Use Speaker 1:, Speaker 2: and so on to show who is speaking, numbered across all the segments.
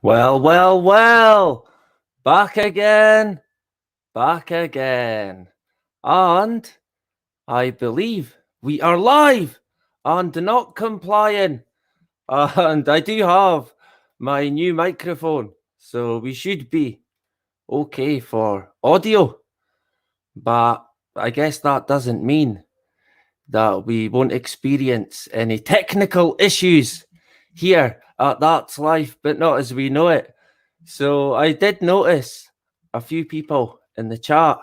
Speaker 1: Well, well, well, back again, back again. And I believe we are live and not complying. And I do have my new microphone, so we should be okay for audio. But I guess that doesn't mean that we won't experience any technical issues here at That's Life, but not as we know it. So I did notice a few people in the chat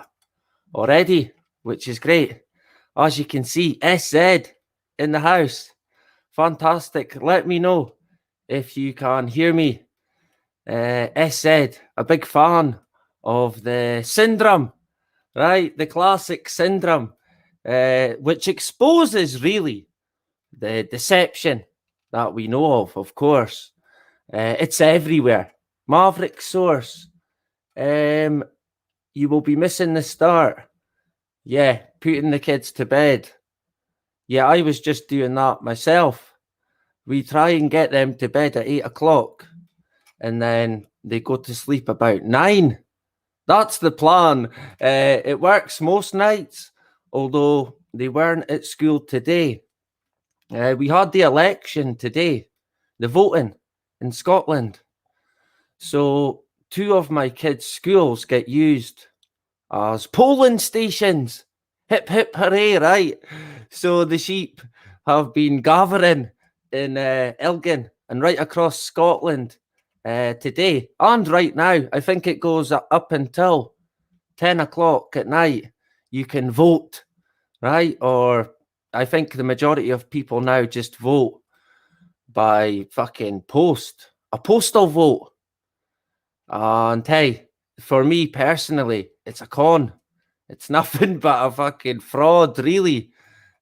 Speaker 1: already, which is great. As you can see, SZ in the house. Fantastic. Let me know if you can hear me. SZ, a big fan of the Syndrome, right? The classic Syndrome, which exposes really the deception that we know of course. It's everywhere. Maverick Source. You will be missing the start. Yeah, putting the kids to bed. Yeah, I was just doing that myself. We try and get them to bed at 8 o'clock, and then they go to sleep about 9. That's the plan. It works most nights, although they weren't at school today. We had the election today, the voting in Scotland. So 2 of my kids' schools get used as polling stations. Hip hip hooray, right? So the sheep have been gathering in Elgin and right across Scotland today and right now. I think it goes up until 10 o'clock at night. You can vote, right? Or I think the majority of people now just vote by fucking post, a postal vote. And hey, for me personally, it's a con. It's nothing but a fucking fraud, really.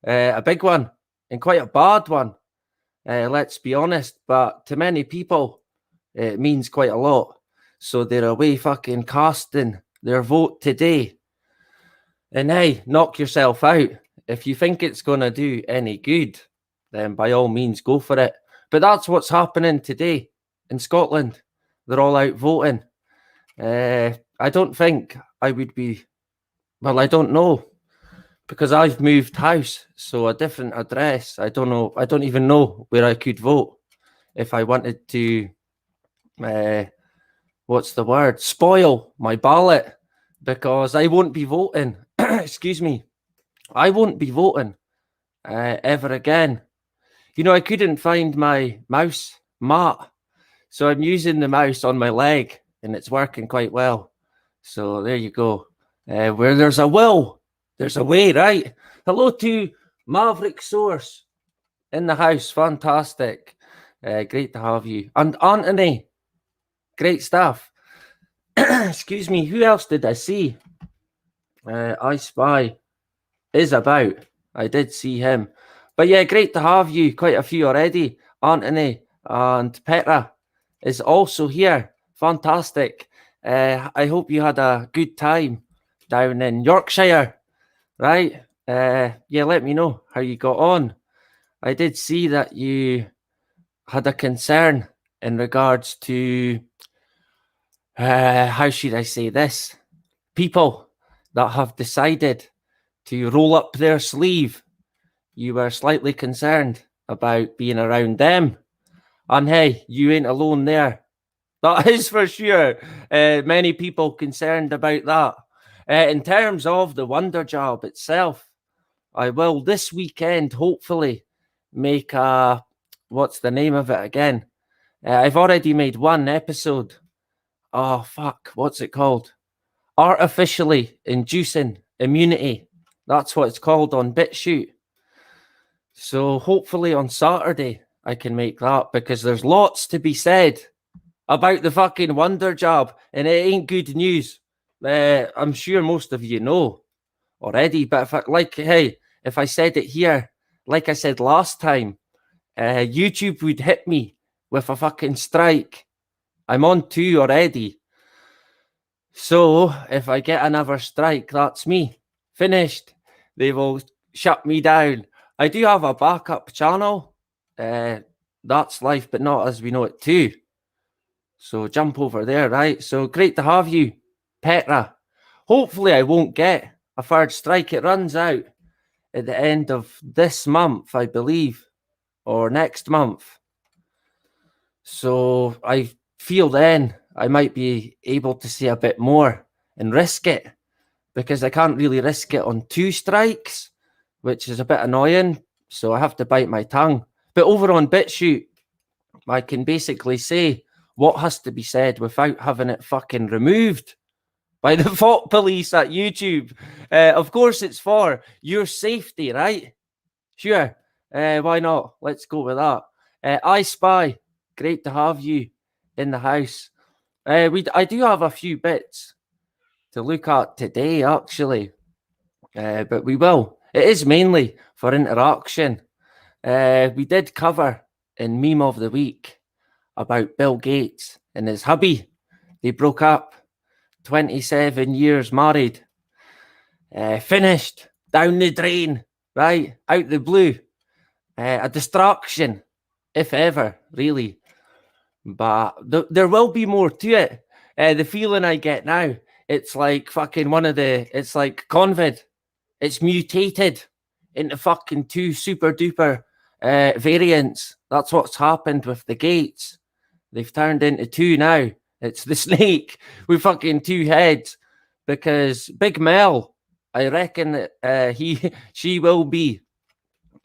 Speaker 1: A big one and quite a bad one. Let's be honest. But to many people, it means quite a lot. So they're away fucking casting their vote today. And hey, knock yourself out. If you think it's going to do any good, then by all means go for it. But that's what's happening today in Scotland. They're all out voting. I don't think I would be, well, I don't know, because I've moved house, so a different address. I don't know. I don't even know where I could vote if I wanted to, what's the word? Spoil my ballot, because I won't be voting. Excuse me. I won't be voting ever again. You know, I couldn't find my mouse mat, so I'm using the mouse on my leg, and it's working quite well. So there you go. Where there's a will, there's a way, right? Hello to Maverick Source in the house. Fantastic. Great to have you. And Anthony, great stuff. Excuse me, who else did I see? I Spy is about. I did see him. But yeah, great to have you. Quite a few already. Anthony and Petra is also here. Fantastic. I hope you had a good time down in Yorkshire, right? Yeah, let me know how you got on. I did see that you had a concern in regards to, how should I say this? People that have decided to roll up their sleeve. You were slightly concerned about being around them. And hey, you ain't alone there. That is for sure. Many people concerned about that. In terms of the Wonder Job itself, I will this weekend hopefully make a, what's the name of it again? I've already made one episode. Oh, fuck. What's it called? Artificially Inducing Immunity. That's what it's called on BitChute. So hopefully on Saturday I can make that, because there's lots to be said about the fucking Wonder Job, and it ain't good news. I'm sure most of you know already, but if I said it here, like I said last time, YouTube would hit me with a fucking strike. I'm on 2 already. So if I get another strike, that's me. Finished. They will shut me down. I do have a backup channel. That's Life, but not as we know it too. So jump over there, right? So great to have you, Petra. Hopefully I won't get a third strike. It runs out at the end of this month, I believe, or next month. So I feel then I might be able to say a bit more and risk it, because I can't really risk it on 2 strikes, which is a bit annoying. So I have to bite my tongue. But over on BitChute, I can basically say what has to be said without having it fucking removed by the thought police at YouTube. Of course, it's for your safety, right? Sure. Why not? Let's go with that. I Spy, great to have you in the house. I do have a few bits to look at today, actually, but we will. It is mainly for interaction. We did cover in Meme of the Week about Bill Gates and his hubby. They broke up, 27 years married, finished, down the drain, right, out the blue. A distraction, if ever, really. But there will be more to it. The feeling I get now, it's like fucking it's like COVID. It's mutated into fucking 2 super duper variants. That's what's happened with the Gates. They've turned into 2 now. It's the snake with fucking 2 heads, because Big Mel, I reckon she will be.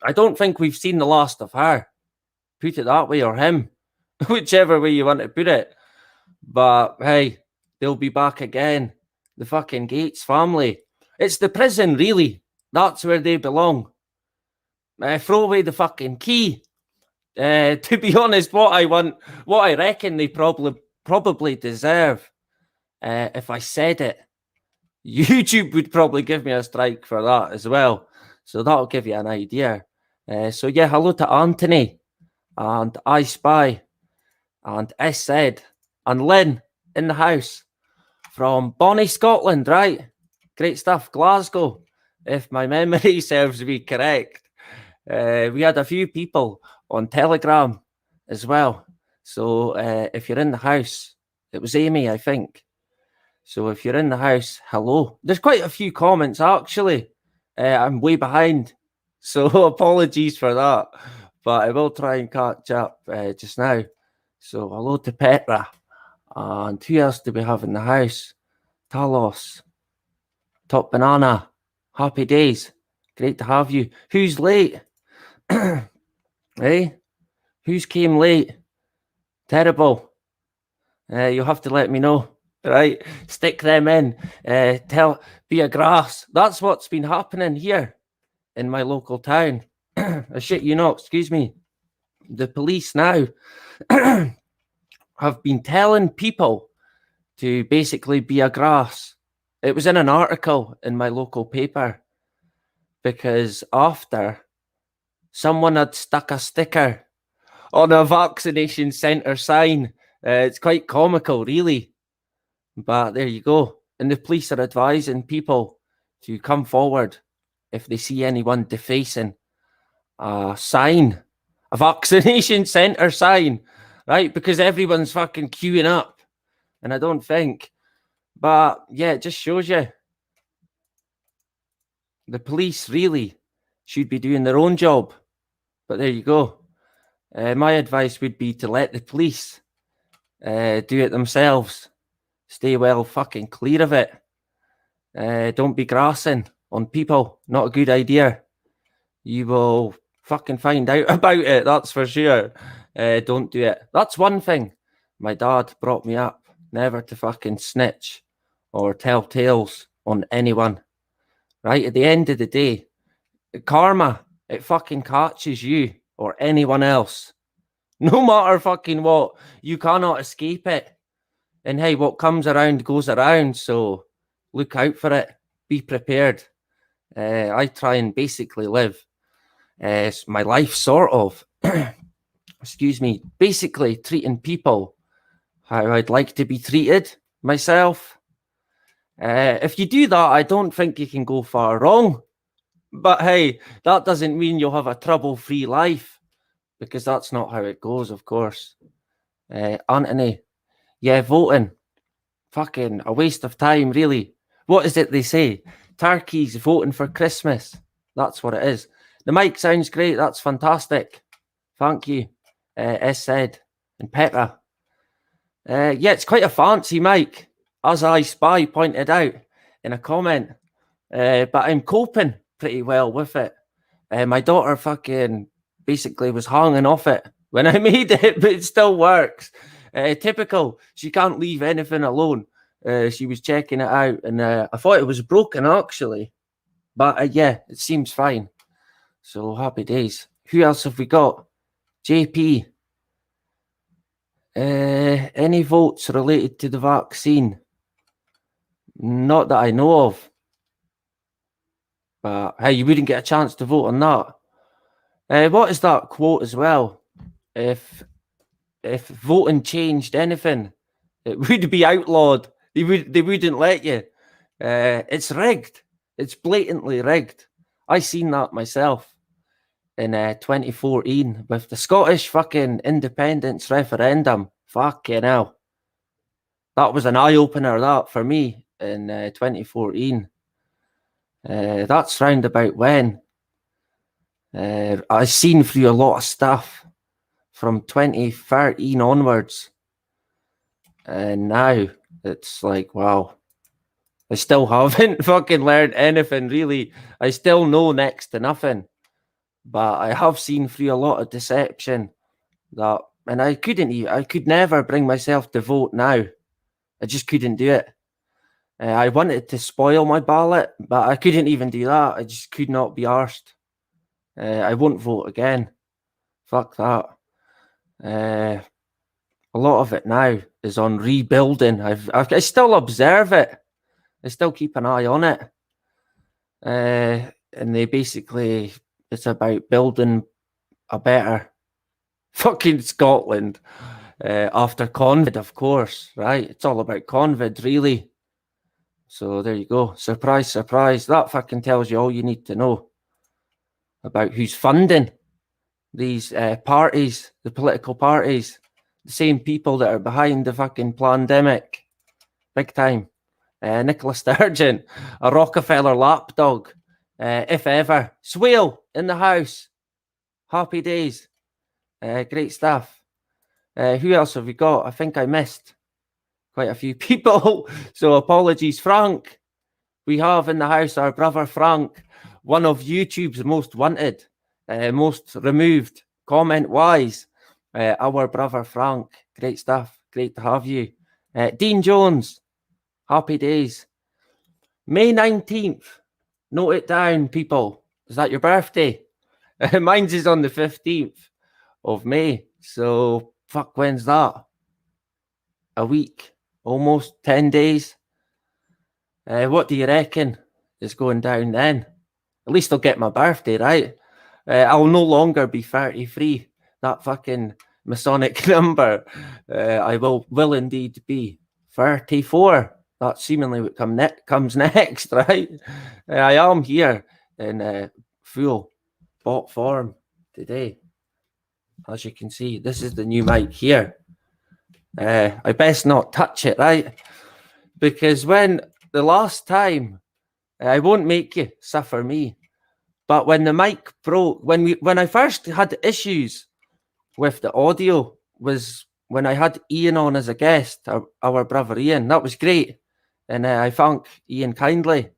Speaker 1: I don't think we've seen the last of her. Put it that way, or him, whichever way you want to put it. But hey, they'll be back again. The fucking Gates family. It's the prison, really. That's where they belong. Throw away the fucking key. To be honest, what I reckon they probably deserve, if I said it, YouTube would probably give me a strike for that as well. So that'll give you an idea. So yeah, hello to Anthony and I Spy and S said and Lynn in the house from Bonnie, Scotland, right? Great stuff. Glasgow, if my memory serves me correct. We had a few people on Telegram as well. So if you're in the house, it was Amy, I think. So if you're in the house, hello. There's quite a few comments, actually. I'm way behind, so apologies for that. But I will try and catch up just now. So hello to Petra. And who else do we have in the house? Talos. Top Banana. Happy days. Great to have you. Who's late? Hey? Who's came late? Terrible. You'll have to let me know. Right? Stick them in. Be a grass. That's what's been happening here in my local town. I shit you not, excuse me. The police now have been telling people to basically be a grass. It was in an article in my local paper, because after someone had stuck a sticker on a vaccination centre sign. It's quite comical, really. But there you go. And the police are advising people to come forward if they see anyone defacing a sign, a vaccination centre sign, right? Because everyone's fucking queuing up. And I don't think. But yeah, it just shows you the police really should be doing their own job. But there you go. My advice would be to let the police do it themselves. Stay well fucking clear of it. Don't be grassing on people. Not a good idea. You will fucking find out about it, that's for sure. Don't do it. That's one thing my dad brought me up. Never to fucking snitch or tell tales on anyone. Right? At the end of the day, karma, it fucking catches you or anyone else. No matter fucking what, you cannot escape it. And hey, what comes around goes around, so look out for it. Be prepared. I try and basically live my life, sort of, excuse me, basically treating people how I'd like to be treated myself. If you do that, I don't think you can go far wrong. But hey, that doesn't mean you'll have a trouble-free life, because that's not how it goes, of course. Anthony, Yeah, voting. Fucking a waste of time, really. What is it they say? Turkeys voting for Christmas. That's what it is. The mic sounds great. That's fantastic. Thank you, S said and Petra. Yeah, it's quite a fancy mic, as I Spy pointed out in a comment. But I'm coping pretty well with it. My daughter fucking basically was hanging off it when I made it, but it still works. Typical. She can't leave anything alone. She was checking it out, and I thought it was broken actually. But yeah, it seems fine. So happy days. Who else have we got? JP. Any votes related to the vaccine? Not that I know of. But hey, you wouldn't get a chance to vote on that. What is that quote as well? If voting changed anything, it would be outlawed. They wouldn't let you. It's rigged. It's blatantly rigged. I seen that myself in 2014 with the Scottish fucking independence referendum. Fucking hell. That was an eye-opener, that, for me, in 2014. That's round about when. I've seen through a lot of stuff from 2013 onwards. And now it's like, wow. I still haven't fucking learned anything, really. I still know next to nothing. But I have seen through a lot of deception that, and I could never bring myself to vote now. I just couldn't do it. I wanted to spoil my ballot, but I couldn't even do that. I just could not be arsed. I won't vote again. Fuck that. A lot of it now is on rebuilding. I still observe it. I still keep an eye on it. And they basically, it's about building a better fucking Scotland after COVID, of course, right? It's all about COVID, really. So there you go. Surprise, surprise. That fucking tells you all you need to know about who's funding these parties, the political parties, the same people that are behind the fucking pandemic. Big time. Nicola Sturgeon, a Rockefeller lapdog, if ever. Swale in the house. Happy days. Great stuff. Who else have we got? I think I missed quite a few people. So apologies. Frank. We have in the house our brother Frank, one of YouTube's most wanted, most removed, comment-wise. Our brother Frank. Great stuff. Great to have you. Dean Jones. Happy days. May 19th. Note it down, people. Is that your birthday? Mine's is on the 15th of May. So, fuck, when's that? A week. Almost 10 days. What do you reckon is going down then? At least I'll get my birthday, right? I'll no longer be 33. That fucking Masonic number. I will indeed be 34. That's seemingly what comes next, right? I am here in full bot form today. As you can see, this is the new mic here. I best not touch it, right? Because when the last time, I won't make you suffer me, but when the mic broke, when I first had issues with the audio was when I had Ian on as a guest, our brother Ian. That was great. And I thank Ian kindly.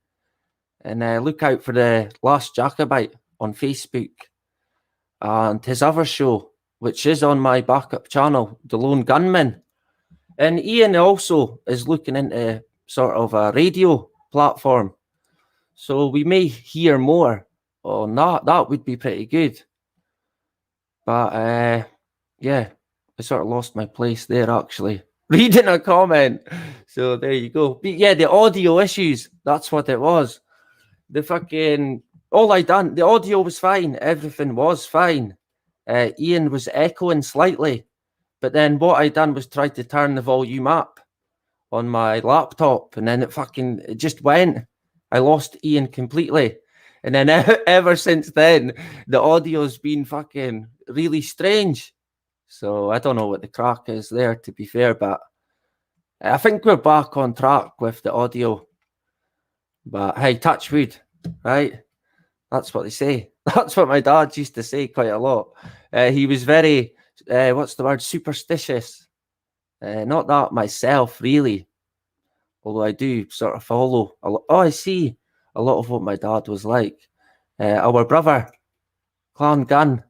Speaker 1: And look out for the Last Jacobite on Facebook and his other show, which is on my backup channel, The Lone Gunman. And Ian also is looking into sort of a radio platform. So we may hear more on that. That would be pretty good. But yeah, I sort of lost my place there actually. Reading a comment. So there you go. But yeah, the audio issues, that's what it was. The fucking, all I done, the audio was fine. Everything was fine. Ian was echoing slightly. But then what I done was try to turn the volume up on my laptop. And then it just went. I lost Ian completely. And then ever since then, the audio's been fucking really strange. So I don't know what the crack is there, to be fair, but I think we're back on track with the audio. But hey, touch wood, right? That's what they say. That's what my dad used to say quite a lot. He was very, what's the word, superstitious. Not that myself, really. Although I do sort of follow. I see a lot of what my dad was like. Our brother, Clan Gun,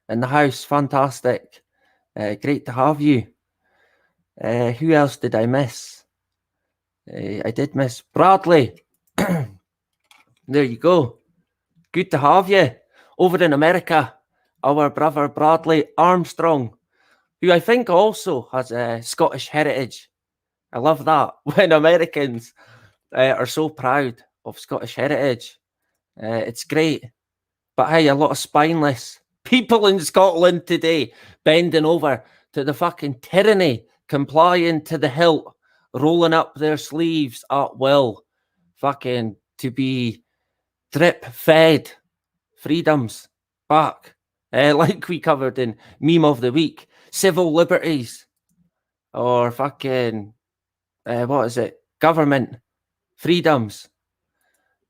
Speaker 1: in the house, fantastic. Great to have you. Who else did I miss? I did miss Bradley. There you go. Good to have you. Over in America, our brother Bradley Armstrong, who I think also has a Scottish heritage. I love that when Americans are so proud of Scottish heritage. It's great. But hey, a lot of spineless people in Scotland today bending over to the fucking tyranny, complying to the hilt, rolling up their sleeves at will, fucking to be drip fed freedoms back, like we covered in Meme of the Week, civil liberties, or fucking, what is it, government freedoms.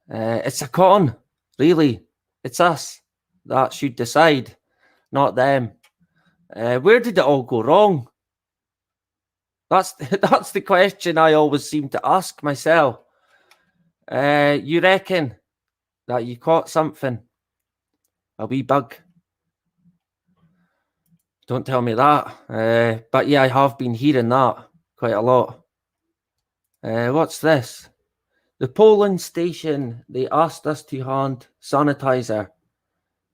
Speaker 1: It's a con, really. It's us that should decide, not them. Where did it all go wrong? That's the question I always seem to ask myself. You reckon that you caught something? A wee bug? Don't tell me that. But yeah, I have been hearing that quite a lot. What's this? The polling station, they asked us to hand sanitizer.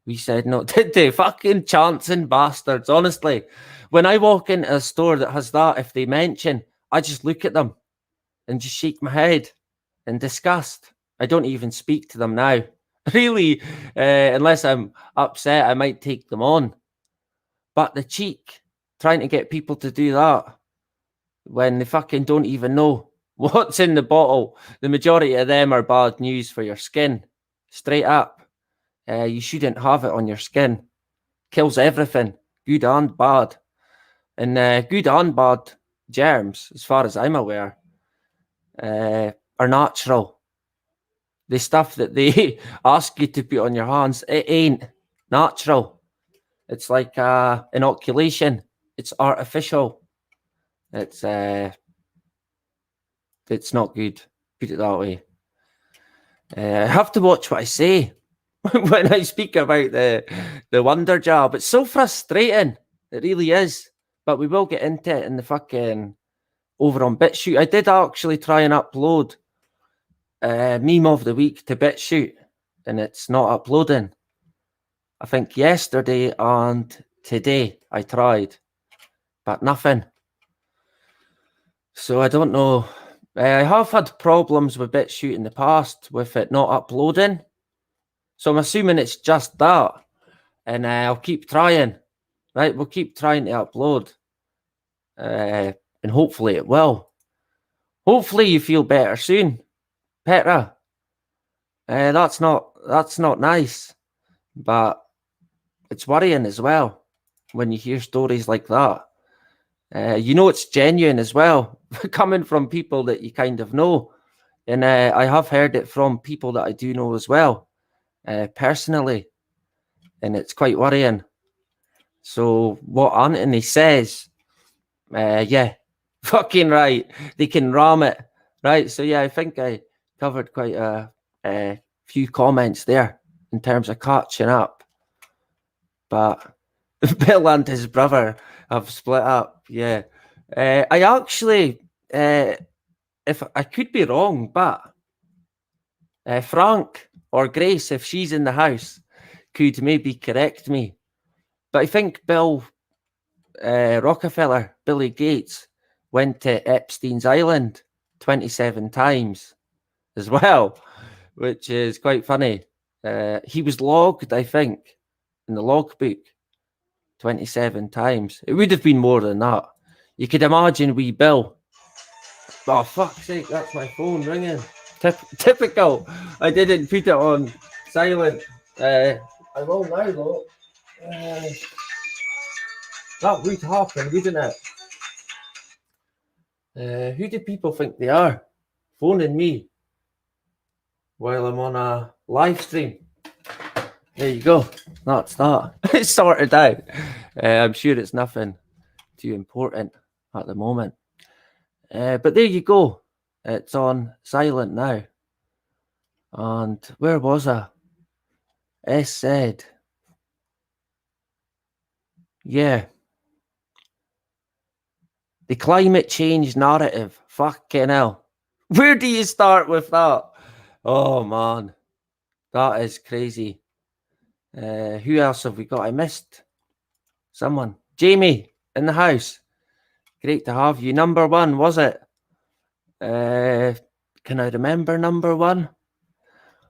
Speaker 1: We said no. Did they? Fucking chancing bastards, honestly. When I walk into a store that has that, if they mention, I just look at them and just shake my head in disgust. I don't even speak to them now. Really, unless I'm upset, I might take them on. But the cheek, trying to get people to do that when they fucking don't even know what's in the bottle. The majority of them are bad news for your skin. Straight up. You shouldn't have it on your skin. Kills everything, good and bad. And good and bad germs, as far as I'm aware, are natural. The stuff that they ask you to put on your hands, it ain't natural. It's like inoculation. It's artificial. It's not good. Put it that way. I have to watch what I say when I speak about the wonder jab. It's so frustrating. It really is. But we will get into it in the fucking over on BitChute. I did actually try and upload Meme of the Week to BitChute, and it's not uploading. I think yesterday and today I tried, but nothing. So I don't know. I have had problems with BitChute in the past with it not uploading. So I'm assuming it's just that. And I'll keep trying. Right, we'll keep trying to upload. And hopefully it will. Hopefully you feel better soon, Petra. That's not nice. But it's worrying as well when you hear stories like that. You know it's genuine as well, coming from people that you kind of know. And I have heard it from people that I do know as well, personally. And it's quite worrying. So what Anthony says, yeah, fucking right. They can ram it, right? So yeah, I think I covered quite a few comments there in terms of catching up. But Bill and his brother have split up. Yeah, I actually, if I could be wrong, but Frank or Grace, if she's in the house, could maybe correct me. But I think Bill Rockefeller, Billy Gates, went to Epstein's Island 27 times as well, which is quite funny. He was logged, I think, in the logbook 27 times. It would have been more than that. You could imagine wee Bill. Oh, fuck's sake, that's my phone ringing. Typical. I didn't put it on silent. I will now, though. That would happen, wouldn't it? Who do people think they are? Phoning me while I'm on a live stream. There you go. That's that. It's sorted out. I'm sure it's nothing too important at the moment. But there you go. It's on silent now. And where was I? S said, yeah, the climate change narrative. Fucking hell. Where do you start with that? Oh, man. That is crazy. Who else have we got? I missed someone. Jamie in the house. Great to have you. Number one, was it? Can I remember number one?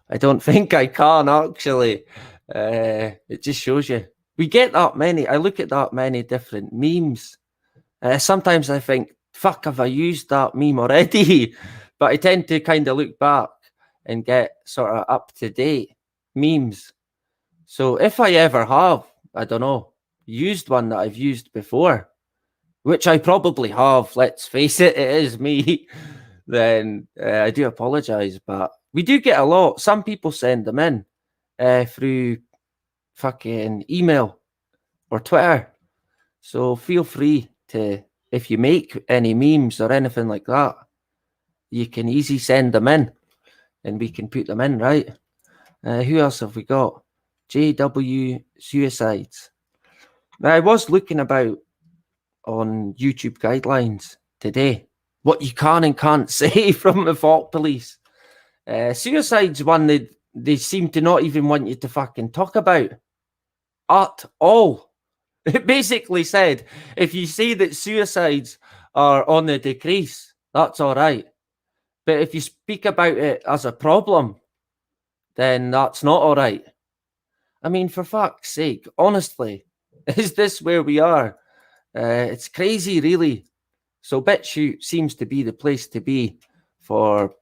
Speaker 1: I don't think I can, actually. It just shows you. We get that many. I look at that many different memes. Sometimes I think, fuck, have I used that meme already? But I tend to kind of look back and get sort of up to date memes. So if I ever have, I don't know, used one that I've used before, which I probably have, let's face it, it is me, then I do apologise. But we do get a lot. Some people send them in through fucking email or Twitter. So feel free to, if you make any memes or anything like that, you can easily send them in and we can put them in, right? Who else have we got? JW Suicides. Now, I was looking about on YouTube guidelines today what you can and can't say from the Fault Police. Suicide's one they seem to not even want you to fucking talk about at all. It basically said, if you say that suicides are on the decrease, that's all right. But if you speak about it as a problem, then that's not all right. I mean, for fuck's sake, honestly, is this where we are? It's crazy, really. So BitChute seems to be the place to be for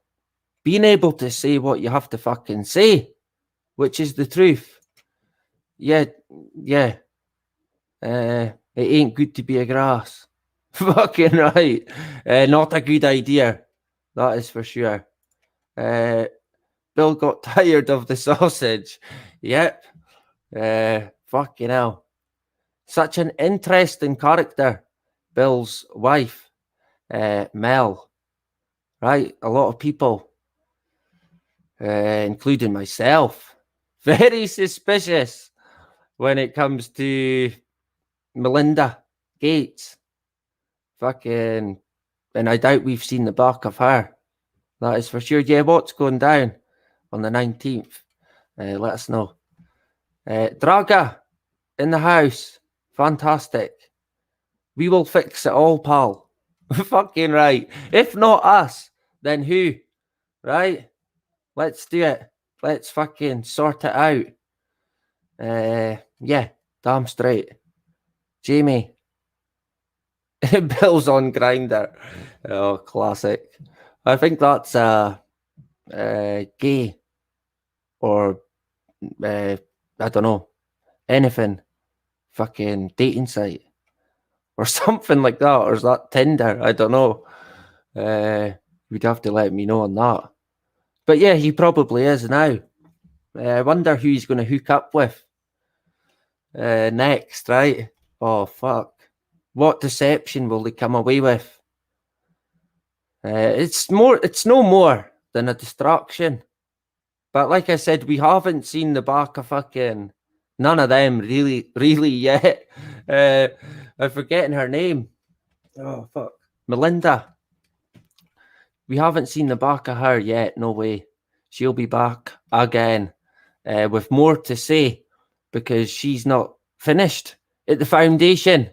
Speaker 1: being able to say what you have to fucking say, which is the truth. Yeah. It ain't good to be a grass. Fucking right. Not a good idea. That is for sure. Bill got tired of the sausage. Yep. Fucking hell. Such an interesting character. Bill's wife, Mel. Right? A lot of people, including myself, very suspicious when it comes to Melinda Gates. Fucking, and I doubt we've seen the back of her. That is for sure. Yeah, what's going down on the 19th? Let us know. Draga in the house. Fantastic. We will fix it all, pal. Fucking right. If not us, then who? Right? Let's do it. Let's fucking sort it out. Yeah, damn straight. Jamie. Bill's on Grinder. Oh, classic. I think that's gay or I don't know, anything, fucking dating site or something like that, or is that Tinder? I don't know. You'd have to let me know on that. But yeah, he probably is now. I wonder who he's going to hook up with next, right? Oh, fuck. What deception will they come away with? It's no more than a distraction. But like I said, we haven't seen the back of fucking none of them really yet. I'm forgetting her name. Oh, fuck. Melinda. We haven't seen the back of her yet. No way. She'll be back again with more to say because she's not finished at the foundation.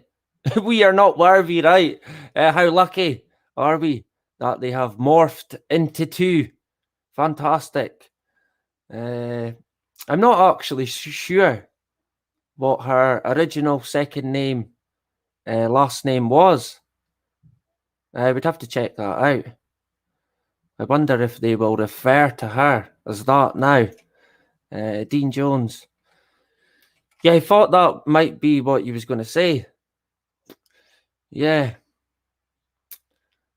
Speaker 1: We are not worthy, right? How lucky are we that they have morphed into two? Fantastic. I'm not actually sure what her original second name, last name was. I would have to check that out. I wonder if they will refer to her as that now. Dean Jones. Yeah, I thought that might be what you was going to say. Yeah.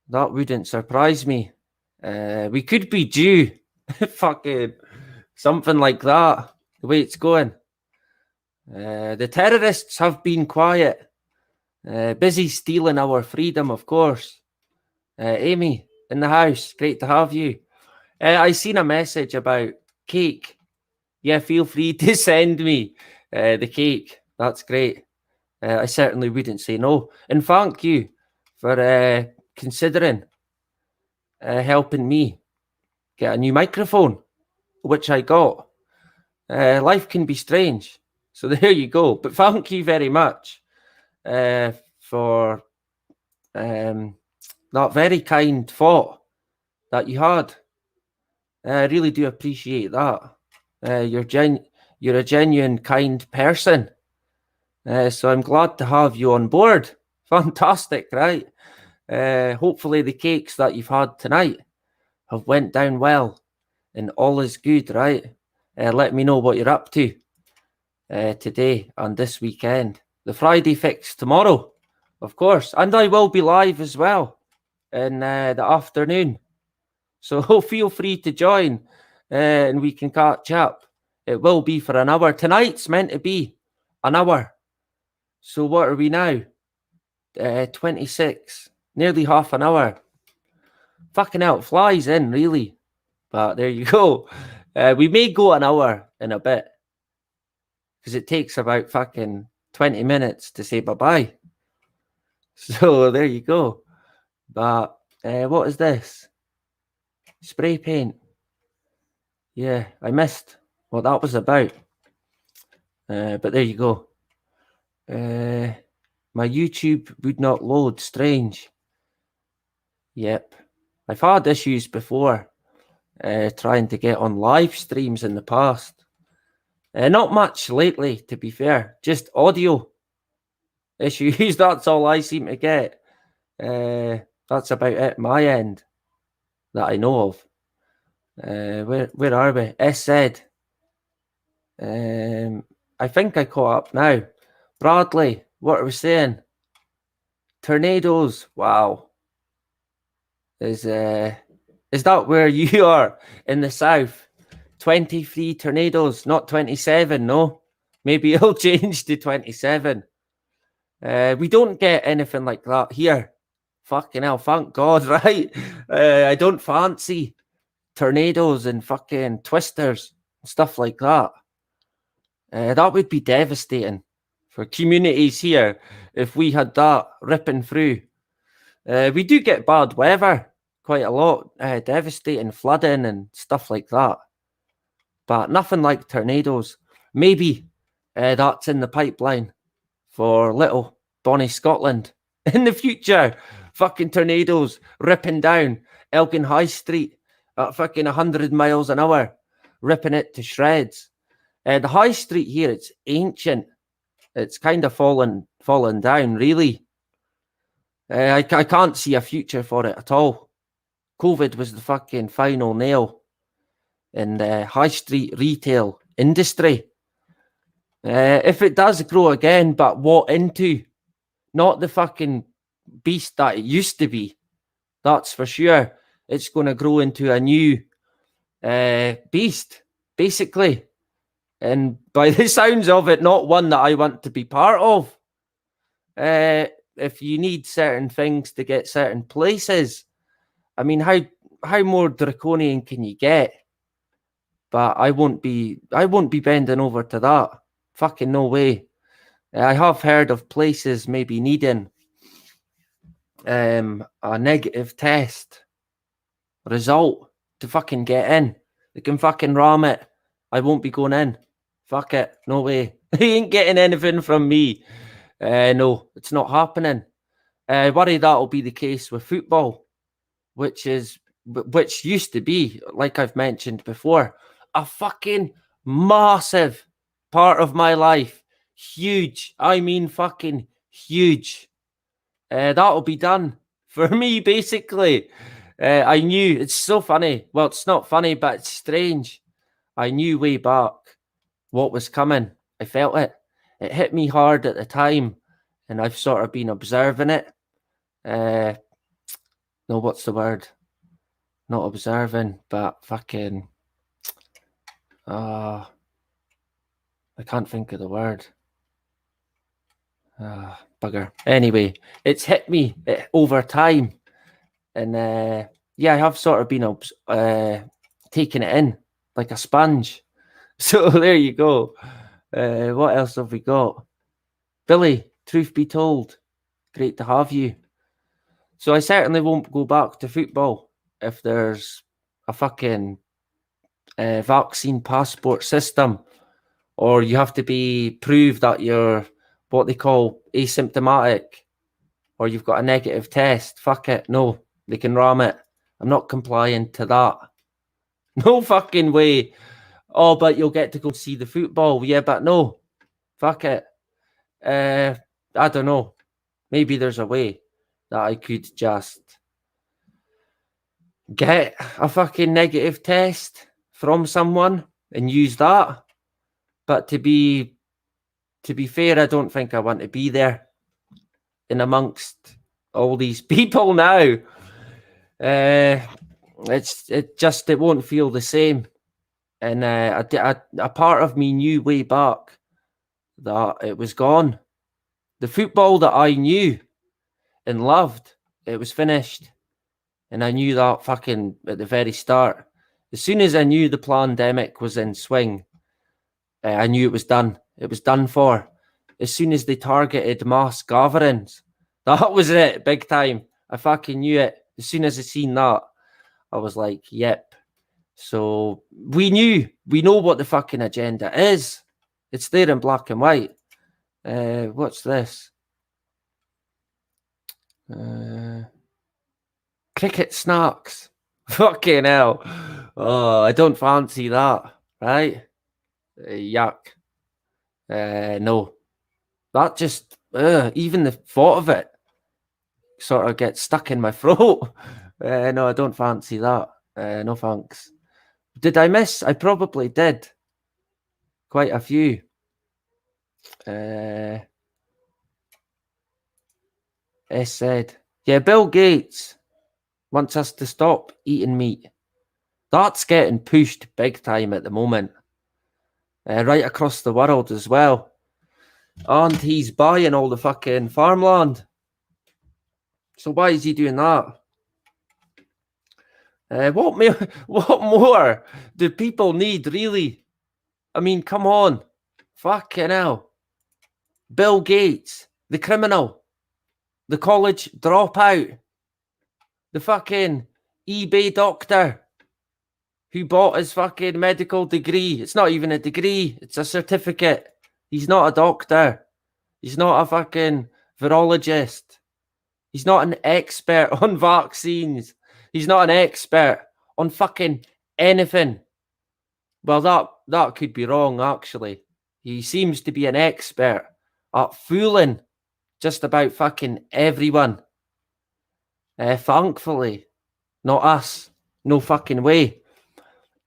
Speaker 1: That wouldn't surprise me. We could be due fucking something like that, the way it's going. The terrorists have been quiet, busy stealing our freedom, of course. Amy, in the house, great to have you. I seen a message about cake. Yeah, feel free to send me the cake. That's great. I certainly wouldn't say no. And thank you for considering helping me get a new microphone, which I got. Life can be strange. So there you go. But thank you very much for that very kind thought that you had. I really do appreciate that. You're a genuine, kind person. So I'm glad to have you on board. Fantastic, right? Hopefully the cakes that you've had tonight have went down well and all is good, right? Let me know what you're up to today and this weekend. The Friday fix tomorrow, of course. And I will be live as well in the afternoon. So feel free to join and we can catch up. It will be for an hour. Tonight's meant to be an hour. So what are we now? 26. Nearly half an hour. Fucking hell, it flies in, really. But there you go. We may go an hour in a bit. Because it takes about fucking 20 minutes to say bye-bye. So there you go. But what is this? Spray paint. Yeah, I missed what that was about. But there you go. My YouTube would not load. Strange. Yep. I've had issues before trying to get on live streams in the past. Not much lately, to be fair. Just audio issues. That's all I seem to get. That's about it, my end, that I know of. Where are we? SZ. I think I caught up now. Bradley, what are we saying? Tornadoes. Wow. Is that where you are in the south? 23 tornadoes, not 27, no? Maybe it'll change to 27. We don't get anything like that here. Fucking hell, thank God, right? I don't fancy tornadoes and fucking twisters and stuff like that. That would be devastating for communities here if we had that ripping through. We do get bad weather quite a lot, devastating flooding and stuff like that. But nothing like tornadoes. Maybe that's in the pipeline for little Bonnie Scotland in the future. Fucking tornadoes ripping down Elgin High Street at fucking 100 miles an hour, ripping it to shreds. The high street here, it's ancient. It's kind of fallen down, really. I can't see a future for it at all. COVID was the fucking final nail in the high street retail industry. If it does grow again, but what into? Not the fucking beast that it used to be. That's for sure. It's going to grow into a new beast, basically. And by the sounds of it, not one that I want to be part of. If you need certain things to get certain places, I mean, how more draconian can you get? But I won't be bending over to that. Fucking no way. I have heard of places maybe needing a negative test result to fucking get in. They can fucking ram it. I won't be going in. Fuck it. No way. He ain't getting anything from me. No, it's not happening. I worry that'll be the case with football, which used to be, like I've mentioned before, a fucking massive part of my life. Huge. I mean fucking huge. That'll be done for me, basically. I knew, it's so funny. Well, it's not funny, but it's strange. I knew way back what was coming. I felt it. It hit me hard at the time, and I've sort of been observing it. No, what's the word? Not observing, but fucking. I can't think of the word. Bugger. Anyway, it's hit me over time. And yeah, I have sort of been taking it in like a sponge. So there you go. What else have we got? Billy, truth be told, great to have you. So I certainly won't go back to football if there's a fucking vaccine passport system, or you have to prove that you're what they call asymptomatic, or you've got a negative test. Fuck it. No, they can ram it. I'm not complying to that. No fucking way. Oh, but you'll get to go see the football. Yeah, but no. Fuck it. I don't know. Maybe there's a way that I could just get a fucking negative test from someone and use that. But to be fair, I don't think I want to be there in amongst all these people now. It won't feel the same. And a part of me knew way back that it was gone. The football that I knew and loved, it was finished. And I knew that fucking at the very start. As soon as I knew the pandemic was in swing, I knew it was done. It was done for. As soon as they targeted mass gatherings, that was it, big time. I fucking knew it. As soon as I seen that, I was like, yep. So we know what the fucking agenda is. It's there in black and white. What's this? Cricket snacks. Fucking hell. Oh, I don't fancy that, right? Yuck. No. That just, even the thought of it sort of gets stuck in my throat. No, I don't fancy that. No thanks. Did I miss? I probably did. Quite a few. S said, yeah, Bill Gates wants us to stop eating meat. That's getting pushed big time at the moment. Right across the world as well. And he's buying all the fucking farmland. So why is he doing that? What more do people need, really? I mean, come on. Fucking hell. Bill Gates, the criminal, the college dropout, the fucking eBay doctor who bought his fucking medical degree. It's not even a degree, it's a certificate. He's not a doctor. He's not a fucking virologist. He's not an expert on vaccines. He's not an expert on fucking anything. Well, that could be wrong, actually. He seems to be an expert at fooling just about fucking everyone. Thankfully, not us. No fucking way.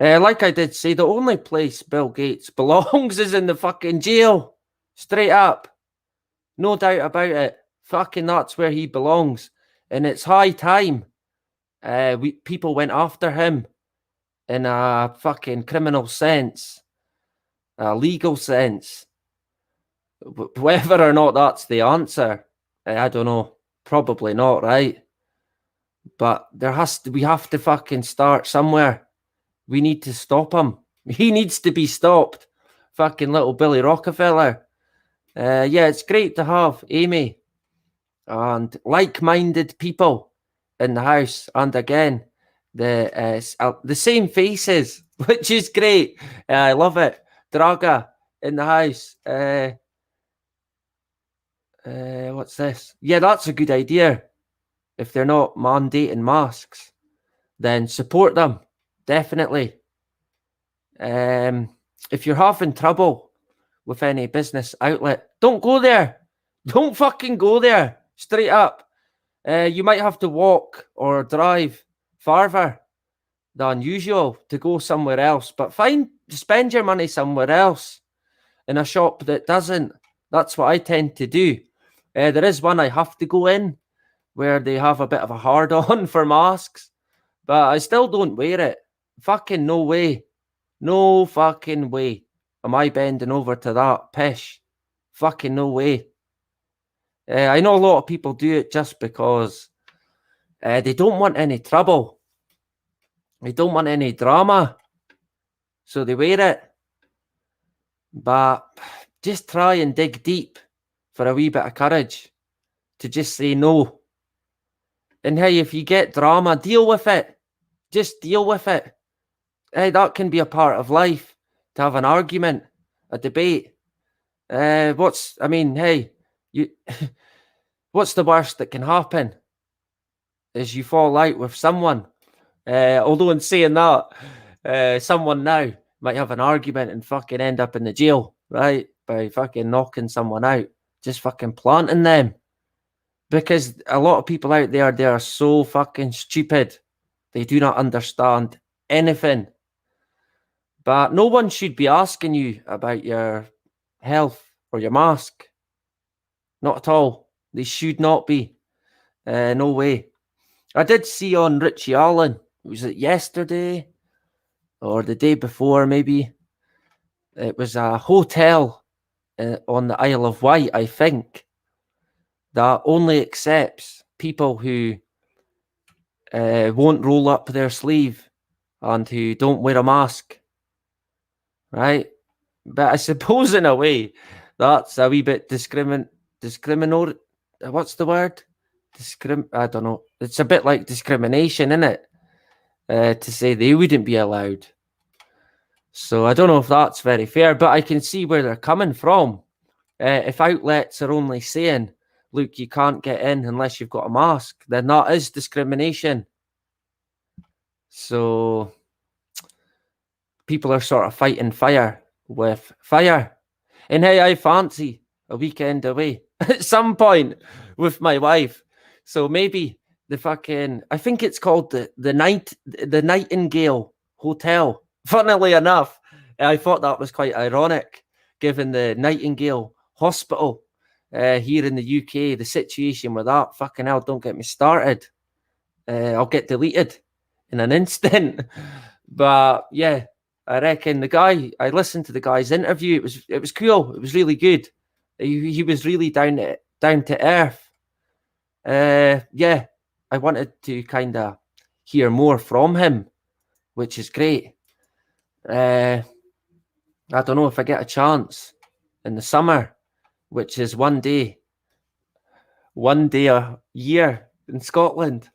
Speaker 1: Like I did say, the only place Bill Gates belongs is in the fucking jail. Straight up. No doubt about it. Fucking that's where he belongs. And it's high time. People went after him in a fucking criminal sense. A legal sense. Whether or not that's the answer, I don't know. Probably not, right? But we have to fucking start somewhere. We need to stop him. He needs to be stopped. Fucking little Billy Rockefeller. Yeah, it's great to have Amy and like-minded people in the house. And again, the same faces, which is great. I love it. Draga in the house. What's this? Yeah, that's a good idea. If they're not mandating masks, then support them. Definitely. If you're having trouble with any business outlet, don't go there. Don't fucking go there. Straight up. You might have to walk or drive farther than usual to go somewhere else, but spend your money somewhere else in a shop that doesn't. That's what I tend to do. There is one I have to go in, where they have a bit of a hard-on for masks, but I still don't wear it. Fucking no way. No fucking way am I bending over to that pish. Fucking no way. I know a lot of people do it just because they don't want any trouble. They don't want any drama. So they wear it. But just try and dig deep for a wee bit of courage to just say no. And hey, if you get drama, deal with it. Just deal with it. Hey, that can be a part of life, to have an argument, a debate. Hey, what's the worst that can happen? Is you fall out with someone. Although in saying that, someone now might have an argument and fucking end up in the jail, right? By fucking knocking someone out, just fucking planting them. Because a lot of people out there, they are so fucking stupid. They do not understand anything. But no one should be asking you about your health or your mask. Not at all. They should not be. No way. I did see on Richie Allen, was it yesterday or the day before maybe? It was a hotel on the Isle of Wight, I think, that only accepts people who won't roll up their sleeve and who don't wear a mask. Right? But I suppose in a way, that's a wee bit discriminatory. What's the word? I don't know. It's a bit like discrimination, isn't it? To say they wouldn't be allowed. So I don't know if that's very fair, but I can see where they're coming from. If outlets are only saying, look, you can't get in unless you've got a mask, then that is discrimination. So people are sort of fighting fire with fire. And hey, I fancy a weekend away at some point with my wife. So maybe the fucking, I think it's called the Nightingale Hotel. Funnily enough, I thought that was quite ironic, given the Nightingale Hospital here in the UK, the situation with that. Fucking hell, don't get me started. I'll get deleted in an instant. But yeah, I reckon I listened to the guy's interview. It was cool. It was really good. He was really down to earth. Yeah, I wanted to kind of hear more from him, which is great. I don't know if I get a chance in the summer, which is one day a year in Scotland.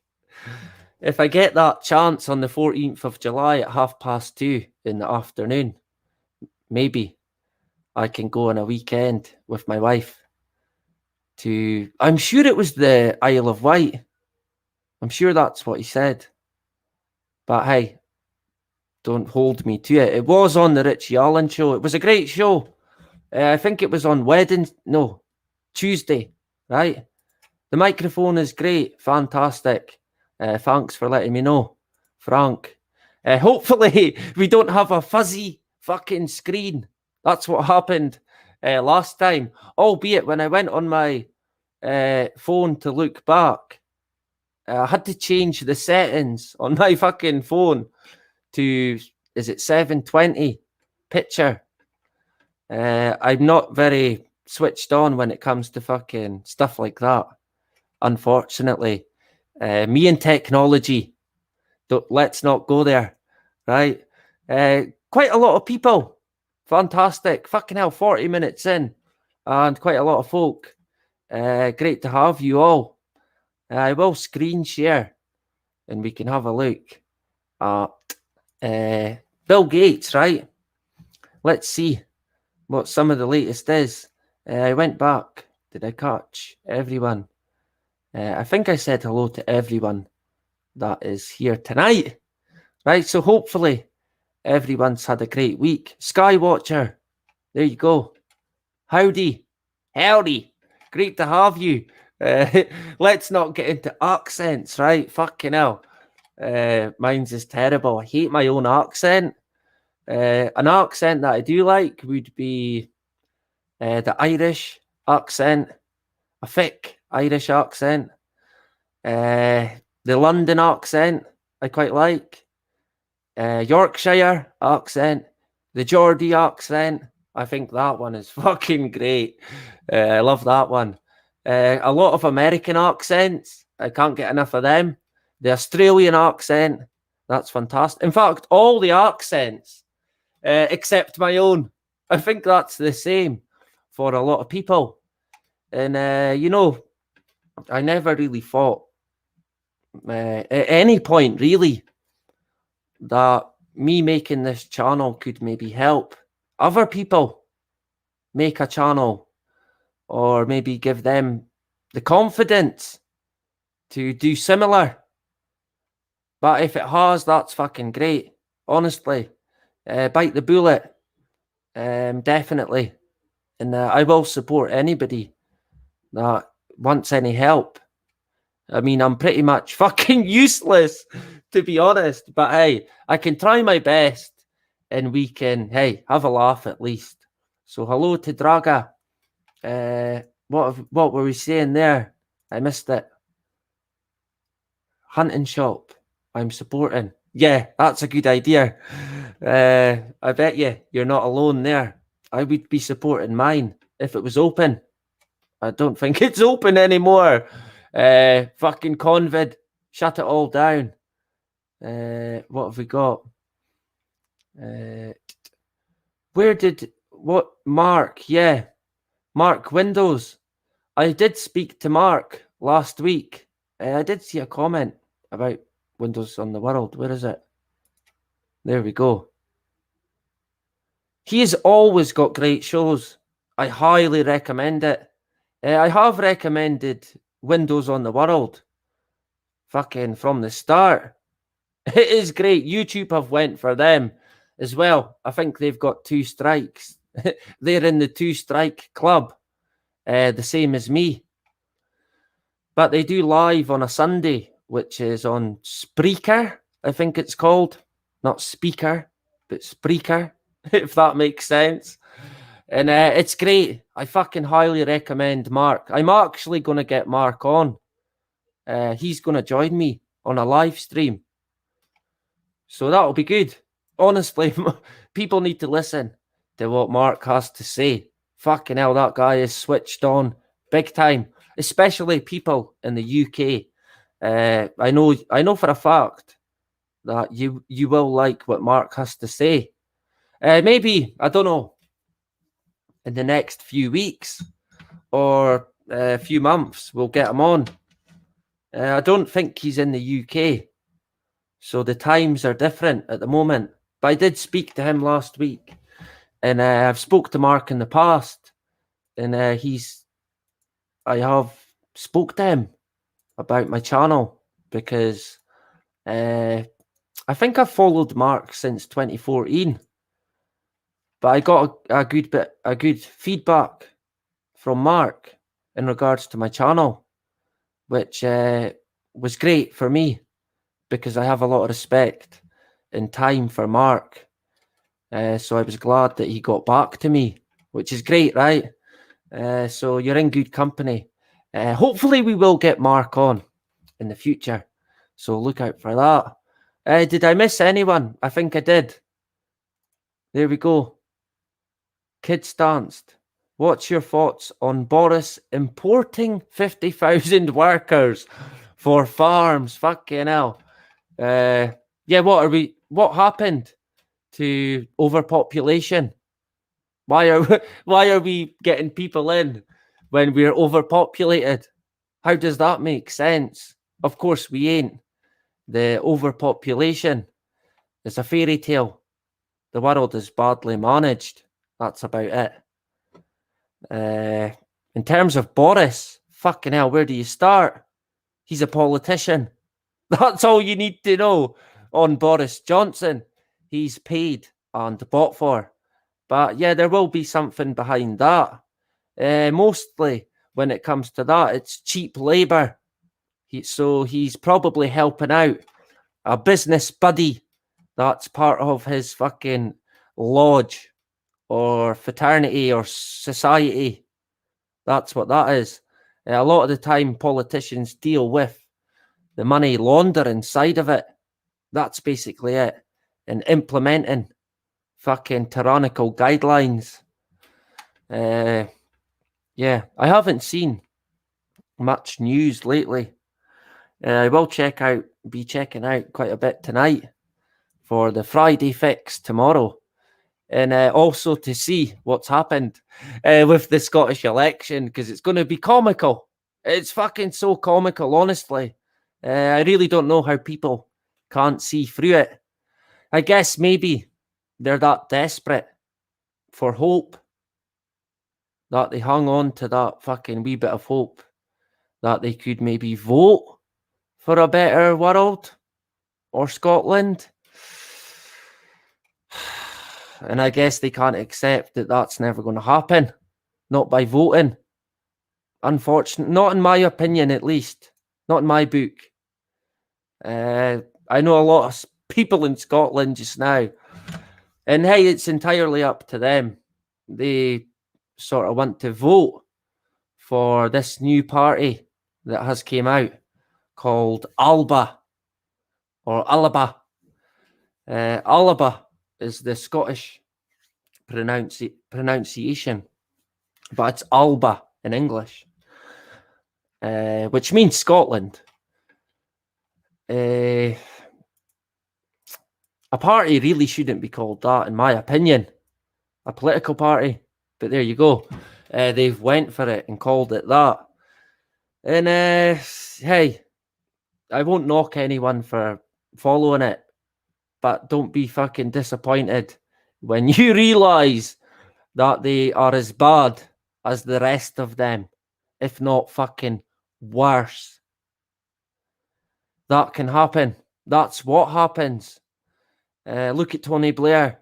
Speaker 1: If I get that chance on the 14th of July at 2:30 in the afternoon, maybe I can go on a weekend with my wife to, I'm sure it was the Isle of Wight. I'm sure that's what he said. But hey, don't hold me to it. It was on the Richie Allen show. It was a great show. I think it was on Tuesday, right? The microphone is great. Fantastic. Thanks for letting me know, Frank. Hopefully we don't have a fuzzy fucking screen. That's what happened last time. Albeit when I went on my phone to look back, I had to change the settings on my fucking phone to, is it 720 picture? I'm not very switched on when it comes to fucking stuff like that, unfortunately. Me and technology, let's not go there, right? Quite a lot of people. Fantastic. Fucking hell, 40 minutes in and quite a lot of folk. Great to have you all. I will screen share and we can have a look at Bill Gates, right? Let's see what some of the latest is. I went back. Did I catch everyone? I think I said hello to everyone that is here tonight. Right, so hopefully everyone's had a great week. Skywatcher, there you go. Howdy. Great to have you. Let's not get into accents, right? Fucking hell. Mine's is terrible. I hate my own accent. An accent that I do like would be the Irish accent, a thick Irish accent. The London accent, I quite like. Yorkshire accent. The Geordie accent. I think that one is fucking great. I love that one. A lot of American accents. I can't get enough of them. The Australian accent. That's fantastic. In fact, all the accents, except my own. I think that's the same for a lot of people. And, I never really thought at any point, really, that me making this channel could maybe help other people make a channel, or maybe give them the confidence to do similar. But if it has, that's fucking great. Honestly, bite the bullet, definitely. And I will support anybody that wants any help. I mean, I'm pretty much fucking useless, to be honest. But hey, I can try my best, and we can, hey, have a laugh at least. So hello to Draga. What were we saying there? I missed it. Hunting shop. I'm supporting. Yeah, that's a good idea. I bet you're not alone there. I would be supporting mine if it was open. I don't think it's open anymore. Fucking Convid. Shut it all down. What have we got? Mark? Yeah. Mark Windows. I did speak to Mark last week. I did see a comment about Windows on the World. Where is it? There we go. He has always got great shows. I highly recommend it. I have recommended Windows on the World fucking from the start. It is great. YouTube have went for them as well. I think they've got 2 strikes. They're in the 2 strike club, the same as me. But they do live on a Sunday, which is on Spreaker, I think it's called. Not Speaker, but Spreaker, if that makes sense. And it's great. I fucking highly recommend Mark. I'm actually going to get Mark on. He's going to join me on a live stream. So that'll be good. Honestly, people need to listen to what Mark has to say. Fucking hell, that guy is switched on big time, especially people in the UK. I know for a fact that you will like what Mark has to say. Maybe, I don't know, in the next few weeks or a few months, we'll get him on. I don't think he's in the UK, so the times are different at the moment. But I did speak to him last week, and I've spoke to Mark in the past, and I have spoke to him about my channel because I think I've followed Mark since 2014, but I got a good feedback from Mark in regards to my channel, which was great for me because I have a lot of respect and time for Mark. So I was glad that he got back to me, which is great, right? So you're in good company. Hopefully we will get Mark on in the future. So look out for that. Did I miss anyone? I think I did. There we go. Kids danced. What's your thoughts on Boris importing 50,000 workers for farms? Fucking hell. Yeah, what happened to overpopulation? Why are we getting people in when we're overpopulated? How does that make sense? Of course we ain't. The overpopulation is a fairy tale. The world is badly managed. That's about it. In terms of Boris, fucking hell, where do you start? He's a politician. That's all you need to know on Boris Johnson. He's paid and bought for. But yeah, there will be something behind that. Mostly when it comes to that, it's cheap labour. So he's probably helping out a business buddy that's part of his fucking lodge or fraternity or society. That's what that is. A lot of the time, politicians deal with the money laundering side of it. That's basically it. And implementing fucking tyrannical guidelines. Yeah, I haven't seen much news lately. I will be checking out quite a bit tonight for the Friday fix tomorrow. And also to see what's happened with the Scottish election, because it's going to be comical. It's fucking so comical, honestly. I really don't know how people can't see through it. I guess maybe they're that desperate for hope that they hung on to that fucking wee bit of hope that they could maybe vote for a better world or Scotland. And I guess they can't accept that that's never going to happen. Not by voting. Unfortunately, not in my opinion, at least. Not in my book. I know a lot of people in Scotland just now. And hey, it's entirely up to them. They sort of want to vote for this new party that has came out called Alba or Alaba. Alaba is the Scottish pronunciation, but it's Alba in English, which means Scotland. A party really shouldn't be called that, in my opinion. A political party, but there you go. They've went for it and called it that. And hey, I won't knock anyone for following it, but don't be fucking disappointed when you realise that they are as bad as the rest of them, if not fucking worse. That can happen. That's what happens. Look at Tony Blair.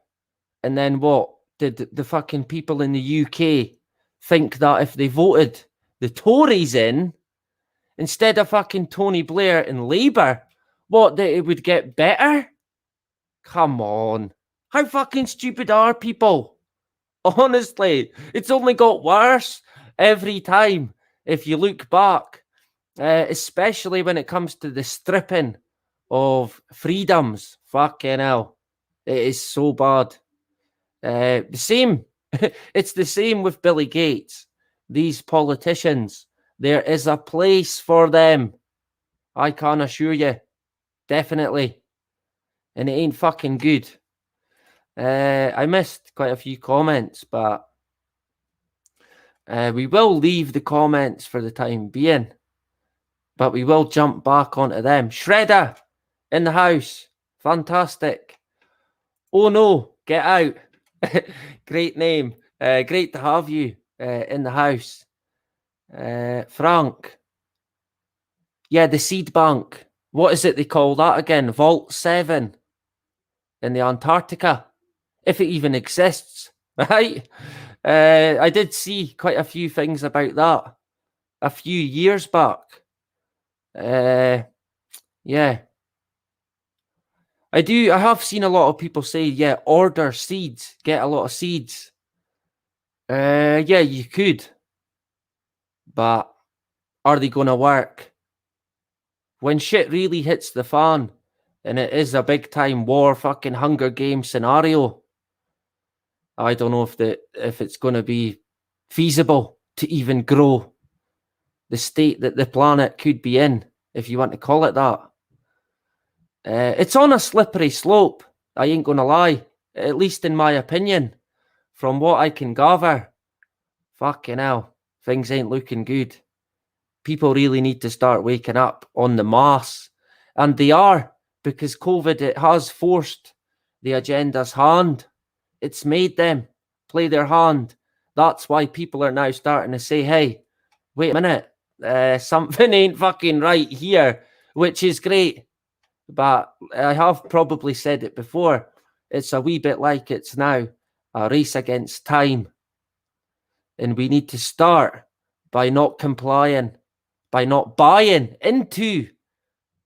Speaker 1: And then what? Did the fucking people in the UK think that if they voted the Tories in, instead of fucking Tony Blair and Labour, what, that it would get better? Come on. How fucking stupid are people? Honestly, it's only got worse every time if you look back, especially when it comes to the stripping of freedoms. Fucking hell. It is so bad. The same. It's the same with Billy Gates. These politicians, there is a place for them. I can assure you. Definitely. And it ain't fucking good. I missed quite a few comments, but we will leave the comments for the time being. But we will jump back onto them. Shredder in the house. Fantastic. Oh no, get out. Great name. Great to have you in the house. Frank. Yeah, the seed bank. What is it they call that again? Vault 7 in the Antarctica. If it even exists, right? I did see quite a few things about that a few years back. Yeah. I have seen a lot of people say, yeah, order seeds, get a lot of seeds. Yeah, you could. But are they going to work? When shit really hits the fan, and it is a big time war fucking Hunger Games scenario, I don't know if it's going to be feasible to even grow the state that the planet could be in, if you want to call it that. It's on a slippery slope, I ain't going to lie, at least in my opinion. From what I can gather, fucking hell, things ain't looking good. People really need to start waking up on the mass. And they are, because COVID, it has forced the agenda's hand. It's made them play their hand. That's why people are now starting to say, hey, wait a minute, something ain't fucking right here, which is great. But I have probably said it before. It's a wee bit like it's now a race against time. And we need to start by not complying, by not buying into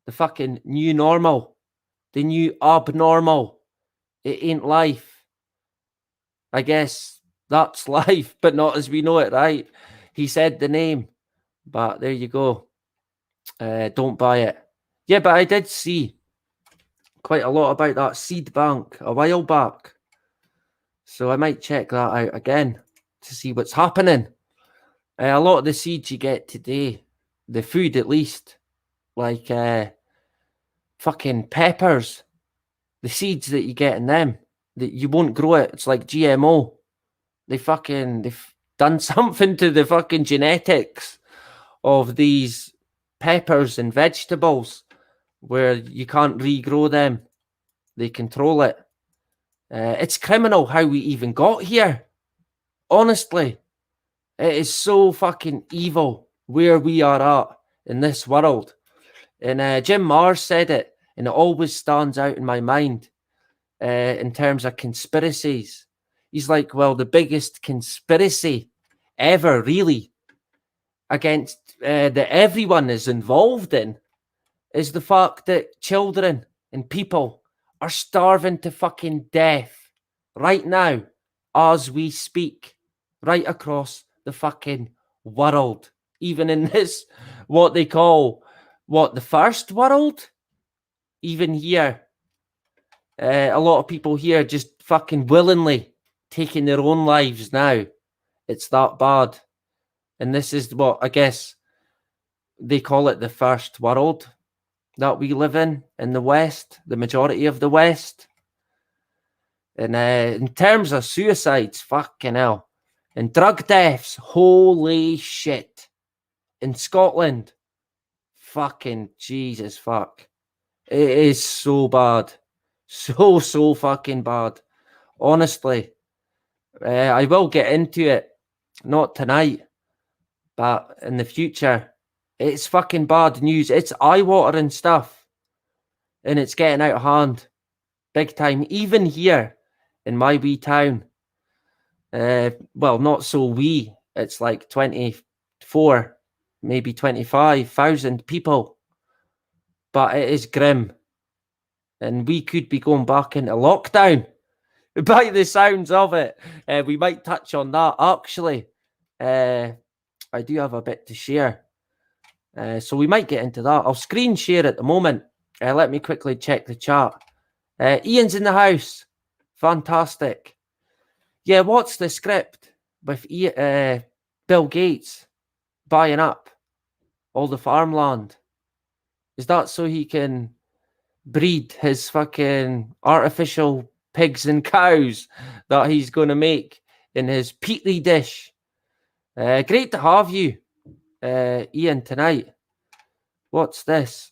Speaker 1: the fucking new normal, the new abnormal. It ain't life. I guess that's life, but not as we know it, right? He said the name, but there you go. Don't buy it. Yeah, but I did see quite a lot about that seed bank a while back. So I might check that out again to see what's happening. A lot of the seeds you get today, the food at least, like fucking peppers, the seeds that you get in them, that you won't grow it. It's like GMO. They've done something to the fucking genetics of these peppers and vegetables where you can't regrow them. They control it. It's criminal how we even got here. Honestly, it is so fucking evil where we are at in this world. And Jim Marrs said it, and it always stands out in my mind in terms of conspiracies. He's like, well, the biggest conspiracy ever, really, against that everyone is involved in is the fact that children and people are starving to fucking death right now as we speak, right across the fucking world, even in this, what they call, the first world, even here. A lot of people here just fucking willingly taking their own lives now. It's that bad. And this is what I guess they call it, the first world that we live in the West, the majority of the West. And in terms of suicides, fucking hell. And drug deaths, holy shit. In Scotland, fucking Jesus fuck. It is so bad. So fucking bad. Honestly. I will get into it. Not tonight, but in the future. It's fucking bad news. It's eye-watering stuff. And it's getting out of hand. Big time. Even here in my wee town. Well, not so wee. It's like 24, maybe 25,000 people. But it is grim. And we could be going back into lockdown. By the sounds of it. We might touch on that, actually. I do have a bit to share. So we might get into that. I'll screen share at the moment. Let me quickly check the chat. Ian's in the house. Fantastic. Yeah, what's the script with Bill Gates buying up all the farmland? Is that so he can breed his fucking artificial pigs and cows that he's going to make in his petri dish? Great to have you, Ian, tonight. What's this?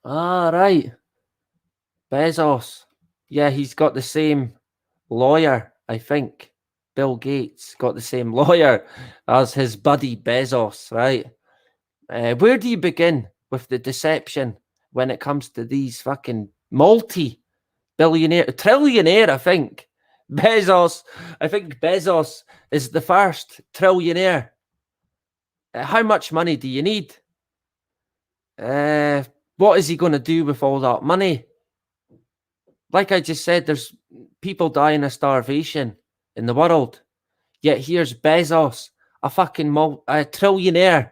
Speaker 1: Ah, right. Bezos. Yeah, he's got the same lawyer, I think. Bill Gates got the same lawyer as his buddy Bezos, right? Where do you begin with the deception when it comes to these fucking trillionaire, I think. I think Bezos is the first trillionaire. How much money do you need? What is he going to do with all that money? Like I just said, there's people dying of starvation in the world. Yet here's Bezos, a fucking a trillionaire.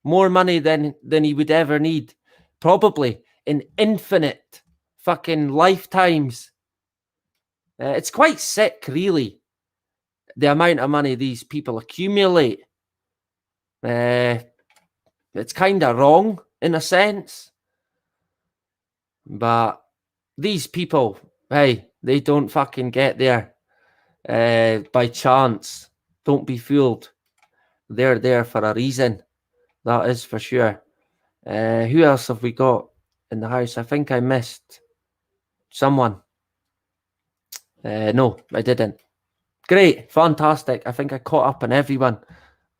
Speaker 1: More money than he would ever need. Probably in infinite fucking lifetimes. It's quite sick, really, the amount of money these people accumulate. It's kind of wrong in a sense. But these people, hey, they don't fucking get there by chance. Don't be fooled. They're there for a reason. That is for sure. Who else have we got in the house? I think I missed someone. No, I didn't. Great, fantastic. I think I caught up on everyone.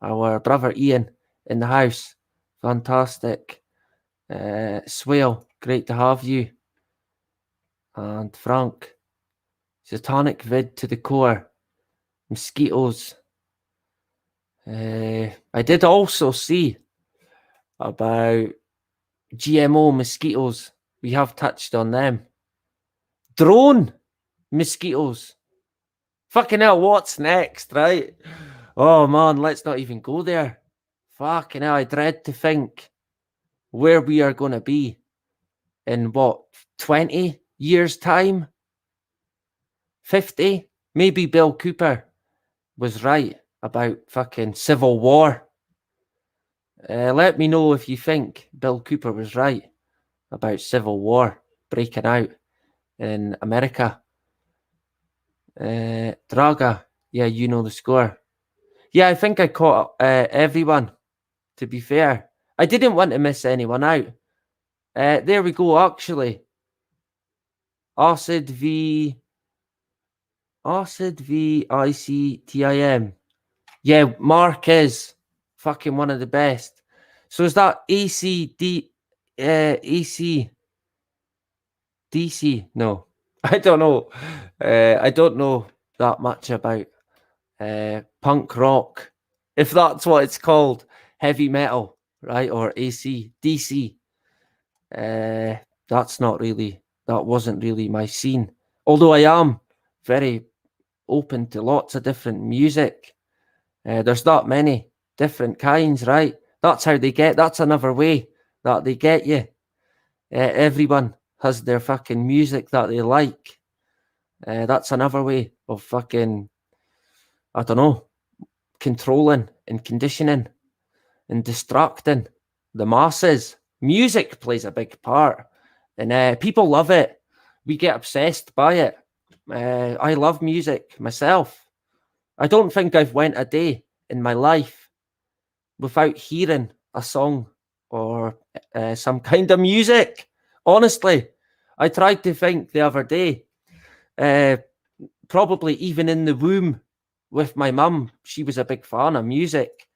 Speaker 1: Our brother Ian in the house. Fantastic. Swale, great to have you. And Frank. Satanic vid to the core. Mosquitoes. I did also see about GMO mosquitoes. We have touched on them. Drone mosquitoes. Fucking hell, what's next, right? Oh man, let's not even go there. Fucking hell, I dread to think where we are going to be in 20 years' time? 50? Maybe Bill Cooper was right about fucking civil war. Let me know if you think Bill Cooper was right about civil war breaking out in America. Draga, yeah, you know the score. Yeah, I think I caught everyone, to be fair. I didn't want to miss anyone out. There we go, actually. Acid v ICTIM. Yeah, Mark is fucking one of the best. So is that DC? No, I don't know. I don't know that much about punk rock, if that's what it's called, heavy metal, right? Or DC. That wasn't really my scene. Although I am very open to lots of different music. There's that many different kinds, right? That's another way that they get you. Everyone has their fucking music that they like. That's another way of fucking, I don't know, controlling and conditioning and distracting the masses. Music plays a big part, and people love it. We get obsessed by it. I love music myself. I don't think I've went a day in my life without hearing a song or some kind of music. Honestly, I tried to think the other day, probably even in the womb with my mum, she was a big fan of music.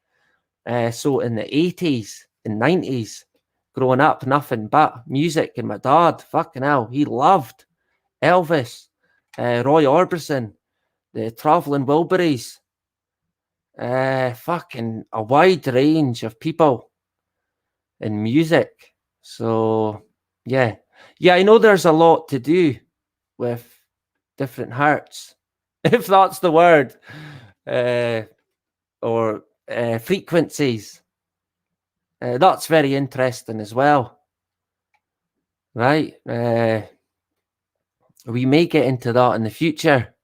Speaker 1: So in the 80s and 90s, growing up, nothing but music. And my dad, fucking hell, he loved Elvis, Roy Orbison, the Traveling Wilburys, fucking a wide range of people in music. So, yeah, I know there's a lot to do with different hearts, if that's the word, or frequencies. That's very interesting as well, right? We may get into that in the future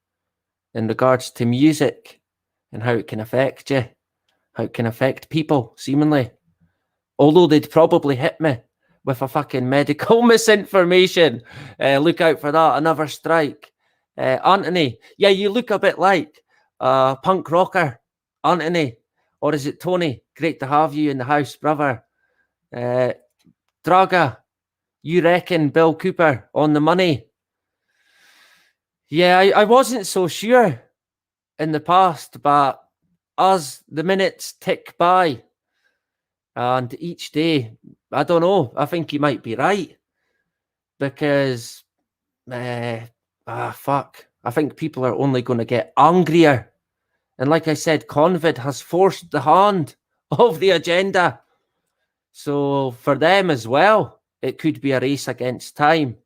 Speaker 1: in regards to music and how it can affect you, how it can affect people, seemingly. Although they'd probably hit me with a fucking medical misinformation. Look out for that, another strike. Anthony, yeah, you look a bit like a punk rocker. Anthony, or is it Tony? Great to have you in the house, brother. Draga, you reckon Bill Cooper on the money? Yeah, I wasn't so sure in the past, but as the minutes tick by and each day, I don't know, I think he might be right because, fuck, I think people are only going to get angrier. And like I said, COVID has forced the hand of the agenda. So for them as well, it could be a race against time.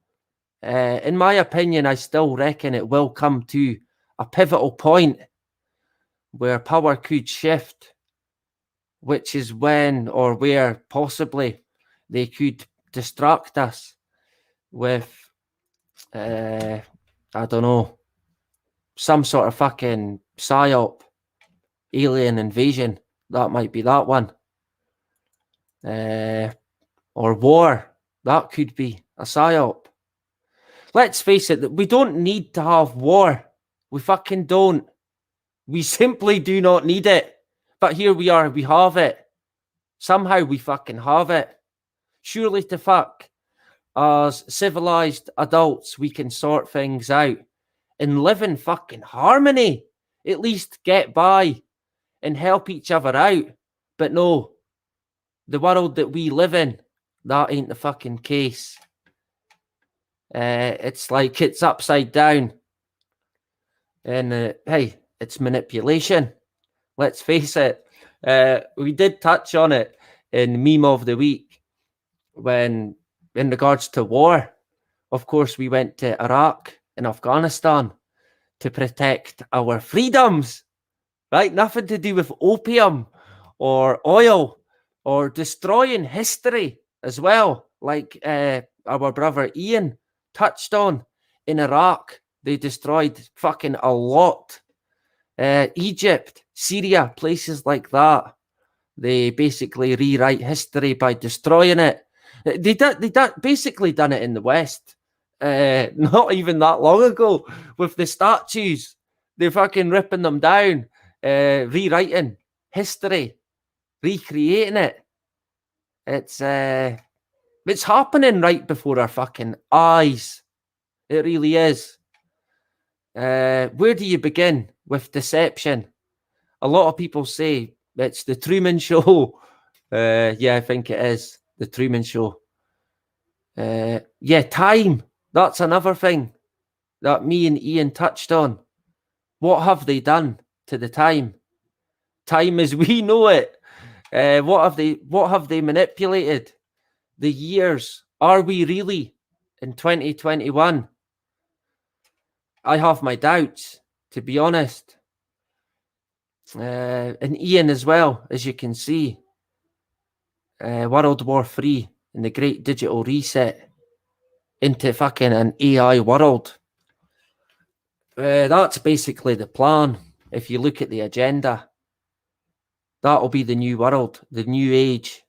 Speaker 1: In my opinion, I still reckon it will come to a pivotal point where power could shift, which is when or where possibly they could distract us with, I don't know, some sort of fucking psyop, alien invasion. That might be that one. Or war. That could be a psyop. Let's face it, we don't need to have war. We fucking don't. We simply do not need it. But here we are, we have it. Somehow we fucking have it. Surely to fuck, as civilized adults, we can sort things out and live in fucking harmony. At least get by and help each other out. But no, the world that we live in, that ain't the fucking case. It's like it's upside down. And hey, it's manipulation. Let's face it. We did touch on it in Meme of the Week when, in regards to war, of course, we went to Iraq and Afghanistan to protect our freedoms, right? Nothing to do with opium or oil or destroying history as well, like our brother Ian touched on. In Iraq, they destroyed fucking a lot. Egypt, Syria, places like that. They basically rewrite history by destroying it. They basically done it in the West. Not even that long ago with the statues. They're fucking ripping them down, rewriting history, recreating it. It's happening right before our fucking eyes. It really is. Where do you begin with deception? A lot of people say it's the Truman Show. Yeah, I think it is the Truman Show. Yeah, time. That's another thing that me and Ian touched on. What have they done to the time? Time as we know it. What have they manipulated? The years. Are we really in 2021? I have my doubts, to be honest. And Ian as well, as you can see. World War III and the Great Digital Reset into fucking an AI world. That's basically the plan. If you look at the agenda, that'll be the new world, the new age,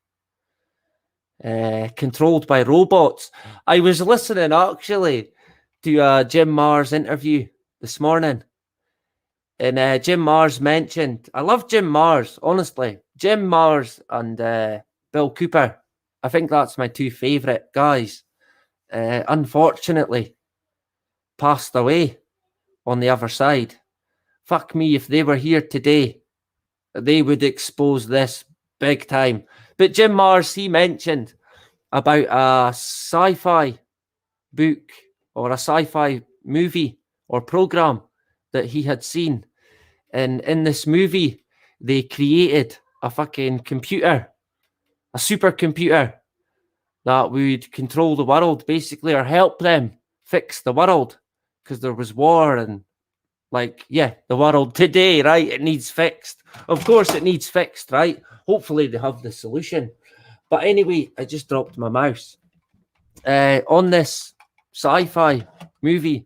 Speaker 1: controlled by robots. I was listening actually to a Jim Marrs interview this morning, and Jim Marrs mentioned, I love Jim Marrs, honestly. Jim Marrs and Bill Cooper. I think that's my two favourite guys. Unfortunately, passed away on the other side. Fuck me, if they were here today, they would expose this big time. But Jim Marrs, he mentioned about a sci-fi book or a sci-fi movie or program that he had seen. And in this movie, they created a fucking computer, a supercomputer that would control the world, basically, or help them fix the world, because there was war and, like, yeah, the world today, right? It needs fixed. Of course it needs fixed, right? Hopefully they have the solution. But anyway, I just dropped my mouse. On this sci-fi movie,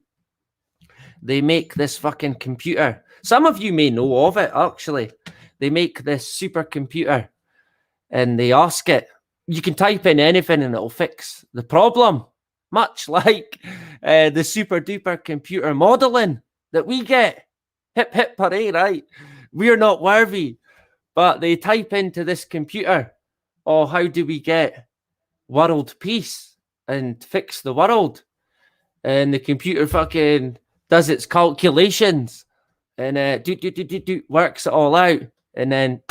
Speaker 1: they make this fucking computer. Some of you may know of it, actually. They make this supercomputer and they ask it, you can type in anything and it'll fix the problem. Much like the super duper computer modeling that we get. Hip hip hooray, right? We're not worthy. But they type into this computer, oh, how do we get world peace and fix the world? And the computer fucking does its calculations and works it all out. And then,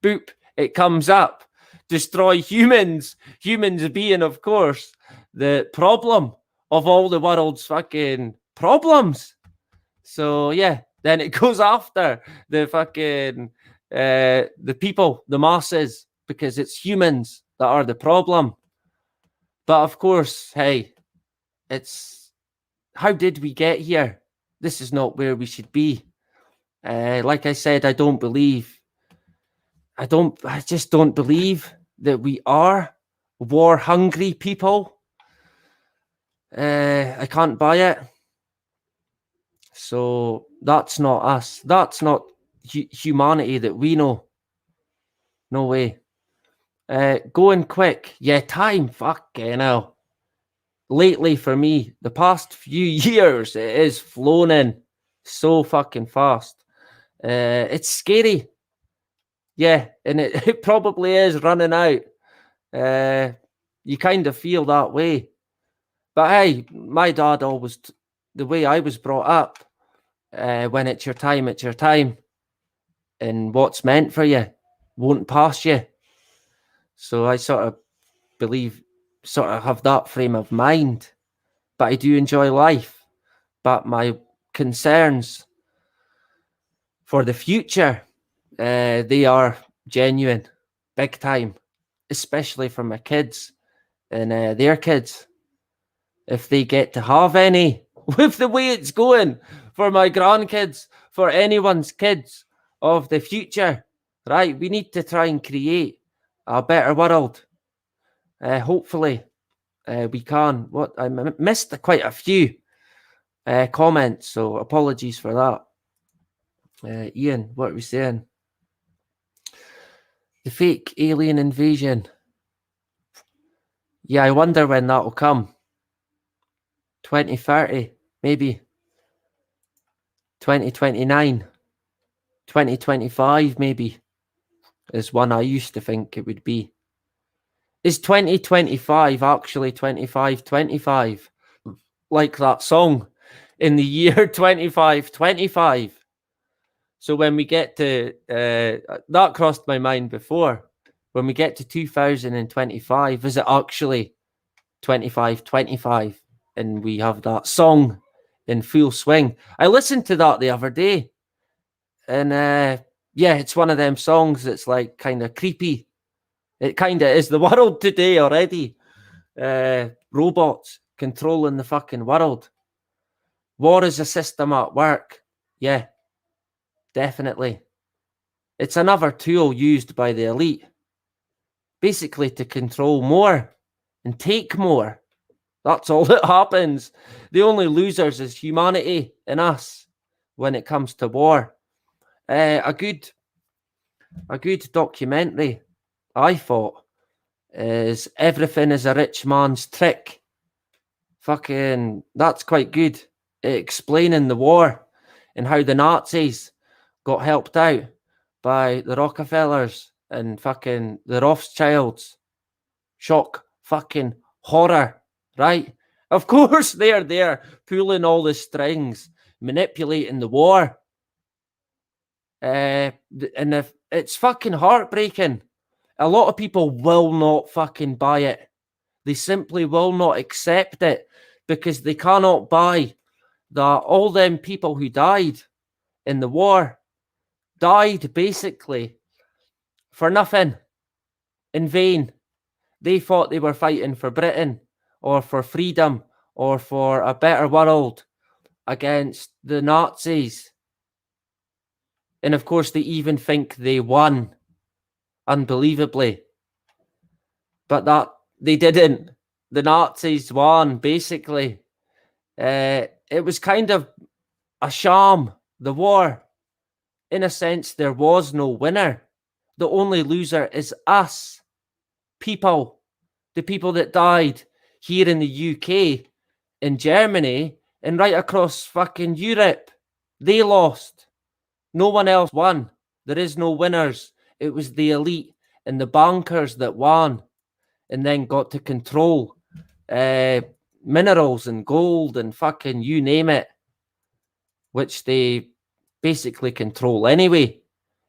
Speaker 1: boop, it comes up. Destroy humans. Humans being, of course, the problem of all the world's fucking problems. So, yeah, then it goes after the fucking, the people, the masses, because it's humans that are the problem. But, of course, hey, it's, how did we get here? This is not where we should be. Like I said, I just don't believe that we are war-hungry people. I can't buy it. So that's not us. That's not humanity that we know. No way. Going quick. Yeah, time. Fucking hell. Lately for me, the past few years, it is flown in so fucking fast. It's scary. Yeah, and it probably is running out. You kind of feel that way. But hey, my dad always, the way I was brought up, when it's your time, it's your time. And what's meant for you won't pass you. So I sort of have that frame of mind. But I do enjoy life. But my concerns for the future, they are genuine, big time, especially for my kids and their kids. If they get to have any, with the way it's going for my grandkids, for anyone's kids of the future, right? We need to try and create a better world. Hopefully, we can. What I missed quite a few comments, so apologies for that. Ian, what are we saying? The fake alien invasion. Yeah, I wonder when that will come. 2030, maybe. 2029. 2025, maybe, is one I used to think it would be. Is 2025 actually 2525? Like that song, in the year 2525. So when we get to, that crossed my mind before, when we get to 2025, is it actually 2525? And we have that song in full swing. I listened to that the other day, and yeah, it's one of them songs that's like kind of creepy. It kind of is the world today already. Robots controlling the fucking world. War is a system at work. Yeah, definitely. It's another tool used by the elite, basically to control more and take more. That's all that happens. The only losers is humanity and us when it comes to war. A good documentary, I thought, is Everything is a Rich Man's Trick. Fucking, that's quite good. Explaining the war and how the Nazis got helped out by the Rockefellers and fucking the Rothschilds. Shock fucking horror, right? Of course they're there pulling all the strings, manipulating the war. And if it's fucking heartbreaking. A lot of people will not fucking buy it. They simply will not accept it because they cannot buy that all them people who died in the war died basically for nothing, in vain. They thought they were fighting for Britain or for freedom or for a better world against the Nazis. And of course, they even think they won, unbelievably. But that they didn't. The Nazis won, basically. It was kind of a sham, the war. In a sense, there was no winner. The only loser is us, people. The people that died here in the UK, in Germany, and right across fucking Europe. They lost. No one else won. There is no winners. It was the elite and the bankers that won and then got to control minerals and gold and fucking you name it, which they basically control anyway.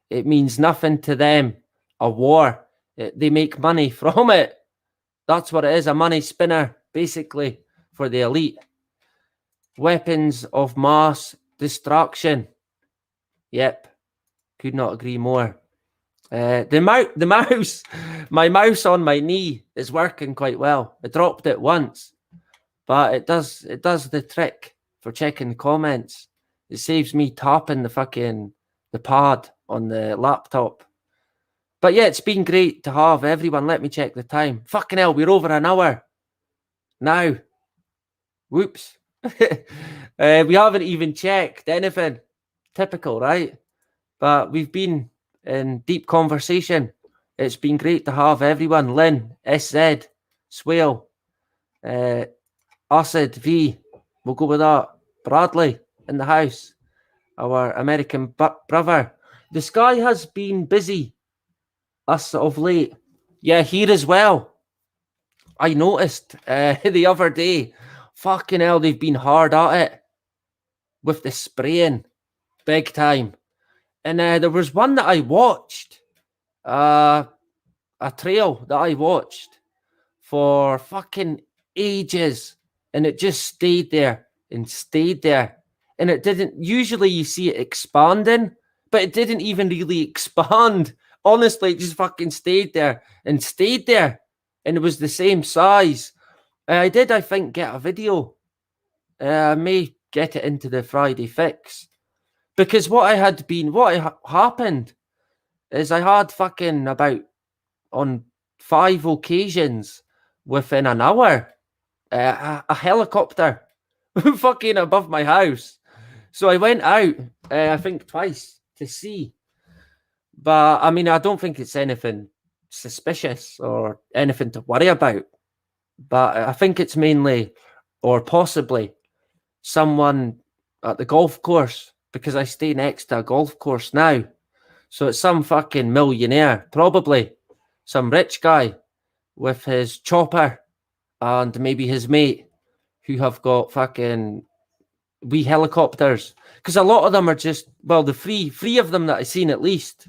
Speaker 1: It means nothing to them, a war. They make money from it. That's what it is, a money spinner, basically, for the elite. Weapons of mass destruction. Yep, could not agree more. The mouse, my mouse on my knee is working quite well. I dropped it once, but it does the trick for checking comments. It saves me tapping the pad on the laptop. But yeah, it's been great to have everyone. Let me check the time. Fucking hell, we're over an hour now. Whoops. We haven't even checked anything. Typical, right? But we've been in deep conversation. It's been great to have everyone. Lynn, SZ, Swale, Acid, V, we'll go with that. Bradley in the house, our American brother. The sky has been busy, us of late. Yeah, here as well. I noticed the other day, fucking hell, they've been hard at it with the spraying, big time. And there was one that I watched, a trail that I watched for fucking ages, and it just stayed there and stayed there. And it didn't, usually you see it expanding, but it didn't even really expand. Honestly, it just fucking stayed there and stayed there. And it was the same size. I think, get a video. I may get it into the Friday fix. Because what happened is I had fucking about on 5 occasions within an hour. A helicopter fucking above my house. So I went out, I think twice, to see. But I mean, I don't think it's anything suspicious or anything to worry about. But I think it's mainly, or possibly, someone at the golf course, because I stay next to a golf course now. So it's some fucking millionaire, probably some rich guy with his chopper and maybe his mate who have got fucking wee helicopters. Because a lot of them are just, well, the three of them that I've seen at least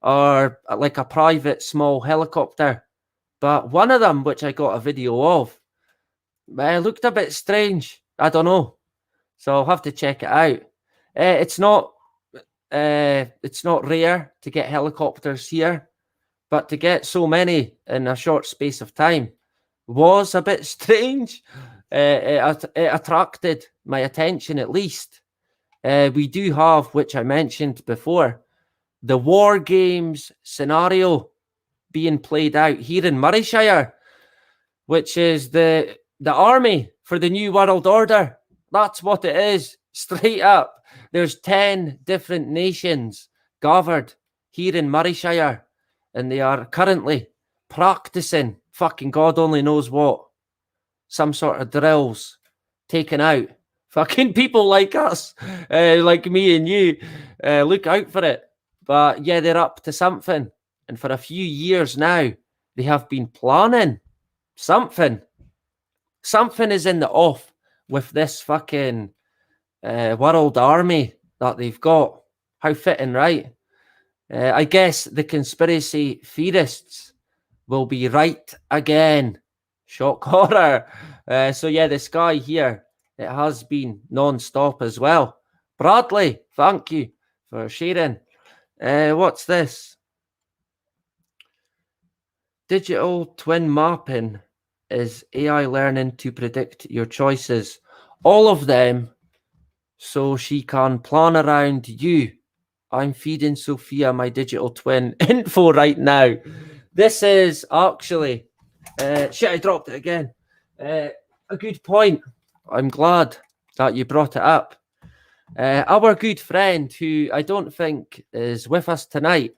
Speaker 1: are like a private small helicopter. But one of them, which I got a video of, looked a bit strange. I don't know. So I'll have to check it out. It's not rare to get helicopters here, but to get so many in a short space of time was a bit strange. It attracted my attention at least. We do have, which I mentioned before, the war games scenario being played out here in Murrayshire, which is the army for the New World Order. That's what it is, straight up. There's 10 different nations gathered here in Murrayshire, and they are currently practicing fucking God only knows what. Some sort of drills, taking out fucking people like us, like me and you. Look out for it. But yeah, they're up to something. And for a few years now, they have been planning something. Something is in the off with this fucking world army that they've got. How fitting, right? I guess the conspiracy theorists will be right again. Shock horror. So yeah, the sky here, it has been non-stop as well. Bradley, thank you for sharing. What's this? Digital twin mapping is AI learning to predict your choices. All of them, so she can plan around you. I'm feeding Sophia my digital twin info right now. This is actually, shit, I dropped it again. A good point. I'm glad that you brought it up. Our good friend, who I don't think is with us tonight,